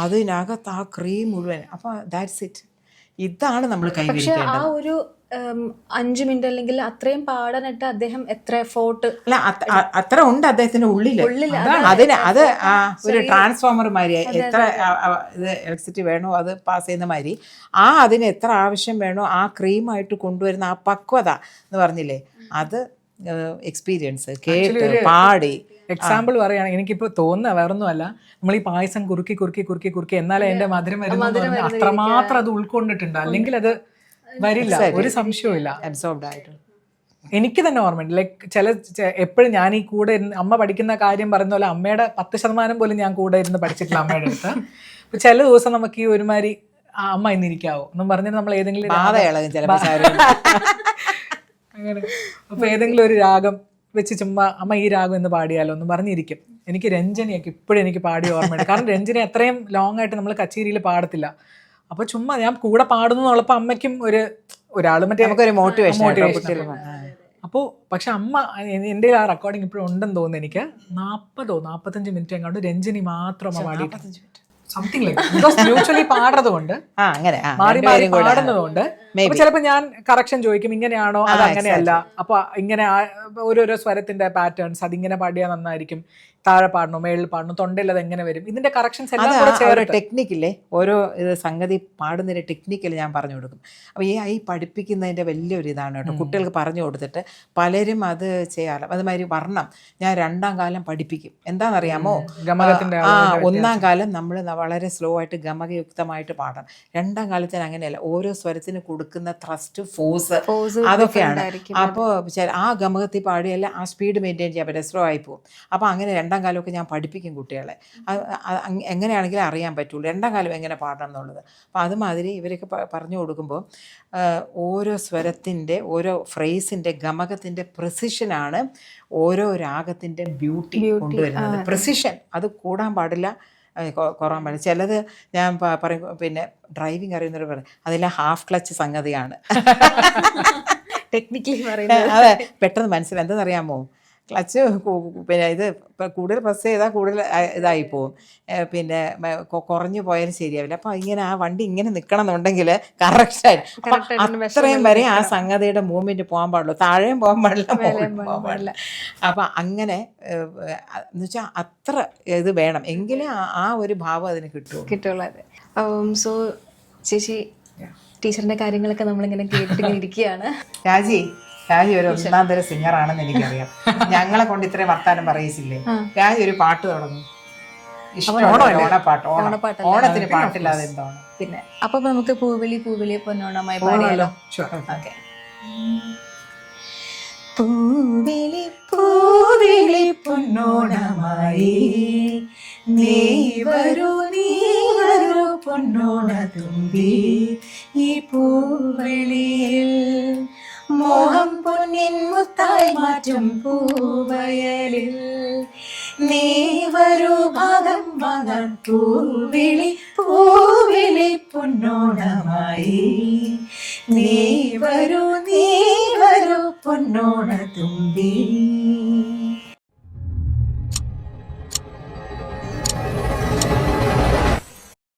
അതിനകത്ത് ആ ക്രീം മുഴുവൻ. അപ്പോൾ ദാറ്റ്സ് ഇറ്റ്. ഇതാണ് നമ്മൾ കൈവരിക്കേണ്ടത്. ആ ഒരു 5 minute അല്ലെങ്കിൽ അത്രയും പാടാനായിട്ട് അദ്ദേഹം എത്ര എഫോർട്ട്. അല്ല, അത്ര ഉണ്ട് അദ്ദേഹത്തിന്റെ ഉള്ളില്. അതിന് അത് ഒരു ട്രാൻസ്ഫോമർ മാതിരി എത്ര ഇത് ഇലക്ട്രിസിറ്റി വേണോ അത് പാസ് ചെയ്യുന്ന മാതിരി അതിന് എത്ര ആവശ്യം വേണോ ആ ക്രീമായിട്ട് കൊണ്ടുവരുന്ന ആ പക്വത എന്ന് പറഞ്ഞില്ലേ, അത് എക്സ്പീരിയൻസ് കേട്ട് പാടി. എക്സാമ്പിൾ പറയുകയാണെങ്കിൽ എനിക്കിപ്പോൾ തോന്നുന്ന വേറൊന്നുമല്ല, നമ്മൾ ഈ പായസം കുറുക്കി എന്നാലേ എൻ്റെ മധുരം വരുന്നു, അത്രമാത്രം അത് ഉൾക്കൊണ്ടിട്ടുണ്ട്. അല്ലെങ്കിൽ അത് വരില്ല, ഒരു സംശയവും ഇല്ല. അബ്സോർബ്ഡ് ആയിട്ട് എനിക്ക് തന്നെ ഓർമ്മയുണ്ട്. ലൈക്ക് എപ്പോഴും ഞാൻ ഈ കൂടെ അമ്മ പഠിക്കുന്ന കാര്യം പറയുന്ന പോലെ അമ്മയുടെ 10% പോലും ഞാൻ കൂടെ ഇരുന്ന് പഠിച്ചിട്ടില്ല അമ്മയുടെ അടുത്ത്. അപ്പൊ ചില ദിവസം നമുക്ക് ഈ ഒരുമാതിരി അമ്മ ഇന്നിരിക്കാവോ എന്നും പറഞ്ഞിട്ട് നമ്മൾ ഏതെങ്കിലും അങ്ങനെ അപ്പൊ ഏതെങ്കിലും ഒരു രാഗം വെച്ച് ചുമ്മാ അമ്മ ഈ രാഗം എന്ന് പാടിയാലോ എന്ന് പറഞ്ഞിരിക്കും. എനിക്ക് രഞ്ജനിയൊക്കെ ഇപ്പോഴും എനിക്ക് പാടി ഓർമ്മയുണ്ട്. കാരണം രഞ്ജനി അത്രയും ലോങ് ആയിട്ട് നമ്മൾ കച്ചേരിയിൽ പാടത്തില്ല. അപ്പോൾ ചുമ്മാ ഞാൻ കൂടെ പാടുന്നു എന്നുള്ളപ്പോൾ അമ്മയ്ക്കും ഒരാൾ മറ്റേ മോട്ടിവേഷൻ. അപ്പോൾ പക്ഷെ അമ്മ എൻ്റെ ആ റെക്കോർഡിങ് ഇപ്പോഴും ഉണ്ടെന്ന് തോന്നുന്നു എനിക്ക്. 40-45 മിനിറ്റ് എങ്ങാണ്ട് രഞ്ജനി മാത്രം പാടി, സംതിങ് ലൈക്ക്. ബിക്കോസ് മ്യൂച്വലി പാടുന്നതുകൊണ്ട്, മാറി മാറി പാടുന്നതുകൊണ്ട് ചിലപ്പോൾ ഞാൻ കറക്ഷൻ ചോദിക്കും, ഇങ്ങനെയാണോ അത് അങ്ങനെയല്ല, അപ്പൊ ഇങ്ങനെ ഓരോരോ സ്വരത്തിന്റെ പാറ്റേൺസ് അതിങ്ങനെ പാടിയാൽ നന്നായിരിക്കും, താഴെ പാടണോ മേളിൽ പാടണോ തൊണ്ടയിൽ അത് എങ്ങനെ വരും, ഇതിന്റെ കറക്ഷൻസ് എല്ലാം ടെക്നിക്കില്ലേ. ഓരോ ഇത് സംഗതി പാടുന്നതിന്റെ ടെക്നിക്കൽ ഞാൻ പറഞ്ഞു കൊടുക്കും. അപ്പോൾ ഈ പഠിപ്പിക്കുന്നതിന്റെ വലിയൊരു ഇതാണ് കേട്ടോ, കുട്ടികൾക്ക് പറഞ്ഞു കൊടുത്തിട്ട് പലരും അത് ചെയ്യാറ്. അതുമാതിരി വർണ്ണം ഞാൻ 2ാം കാലം പഠിപ്പിക്കും. എന്താണെന്നറിയാമോ, ഒന്നാം കാലം നമ്മൾ വളരെ സ്ലോ ആയിട്ട് ഗമകയുക്തമായിട്ട് പാടണം. 2ാം കാലത്തിന് അങ്ങനെയല്ല, ഓരോ സ്വരത്തിന് കൊടുക്കുന്ന ത്രസ്റ്റ് ഫോഴ്സ് അതൊക്കെയാണ്. അപ്പോൾ ആ ഗമകത്തിൽ പാടിയല്ല ആ സ്പീഡ് മെയിൻറ്റെയിൻ ചെയ്യാൻ പറ്റില്ല, സ്ലോ ആയി പോകും. അപ്പോൾ അങ്ങനെ 2ാം കാലമൊക്കെ ഞാൻ പഠിപ്പിക്കും കുട്ടികളെ. എങ്ങനെയാണെങ്കിലും അറിയാൻ പറ്റുള്ളൂ 2ാം കാലം എങ്ങനെ പാടണം എന്നുള്ളത്. അപ്പോൾ അതുമാതിരി ഇവരൊക്കെ പറഞ്ഞു കൊടുക്കുമ്പോൾ ഓരോ സ്വരത്തിൻ്റെ ഓരോ ഫ്രേസിൻ്റെ ഗമകത്തിൻ്റെ പ്രിസിഷനാണ് ഓരോ രാഗത്തിൻ്റെ ബ്യൂട്ടി കൊണ്ടുവരുന്നത്. പ്രിസിഷൻ അത് കൂടാൻ പാടില്ല, കുറവാൻ പാടില്ല. ചിലത് ഞാൻ പറയും, പിന്നെ ഡ്രൈവിംഗ് അറിയുന്നവർ പറയും അതെല്ലാം ഹാഫ് ക്ലച്ച് സംഗതിയാണ്. ടെക്നിക്കലി പറയുന്നത് അതെ, പെട്ടെന്ന് മനസ്സിലായി. എന്താണെന്നറിയാമോ, ക്ലച്ച് പിന്നെ ഇത് കൂടുതൽ പ്രസ് ചെയ്താൽ കൂടുതൽ ഇതായി പോവും, പിന്നെ കുറഞ്ഞു പോയാലും ശരിയാവില്ല. അപ്പോൾ ഇങ്ങനെ ആ വണ്ടി ഇങ്ങനെ നിൽക്കണം എന്നുണ്ടെങ്കിൽ കറക്റ്റായിട്ട് അത്രയും വരെ ആ സംഗതിയുടെ മൂവ്മെൻറ്റ് പോകാൻ പാടുള്ളൂ, താഴെയും പോകാൻ പാടില്ല, പോകാൻ പാടില്ല. അപ്പം അങ്ങനെ എന്ന് വെച്ചാൽ അത്ര ഇത് വേണം, എങ്കിലേ ആ ഒരു ഭാവം അതിന് കിട്ടുള്ളൂ. സോ ചേച്ചി, ടീച്ചറിന്റെ കാര്യങ്ങളൊക്കെ നമ്മളിങ്ങനെ കേട്ടിങ്ങനെ ഇരിക്കുകയാണ്. രാജി ഒരു 1ാം തരം സിംഗറാണെന്ന് എനിക്കറിയാം. ഞങ്ങളെ കൊണ്ട് ഇത്രയും വർത്താനം പറയിച്ചില്ലേ. രാജി ഒരു പാട്ട് തുടങ്ങും, ഓണപ്പാട്ട്. ഓണത്തിന് പാട്ടില്ലാതെ എന്താണ് പിന്നെ. അപ്പൊ നമുക്ക് പൂവിളി പൂവിളി പൊന്നോണമായി പാടിയാലോ? ഓക്കെ. പൂവിളി പൂവിളി പൊന്നോണമായി നീ വരൂ പൊന്നോണ തുമ്പി, ഈ പൂവിളിയിൽ മോഹം പൊന്നിൻ മുത്തായി മാറ്റും പൂവയലിൽ നീ വരൂ ഭാഗം വാങ്ങാൻ പൂവിളി പൂവിളി പൊന്നോണമായി. നീ വരൂ പൊന്നോണ തുമ്പി.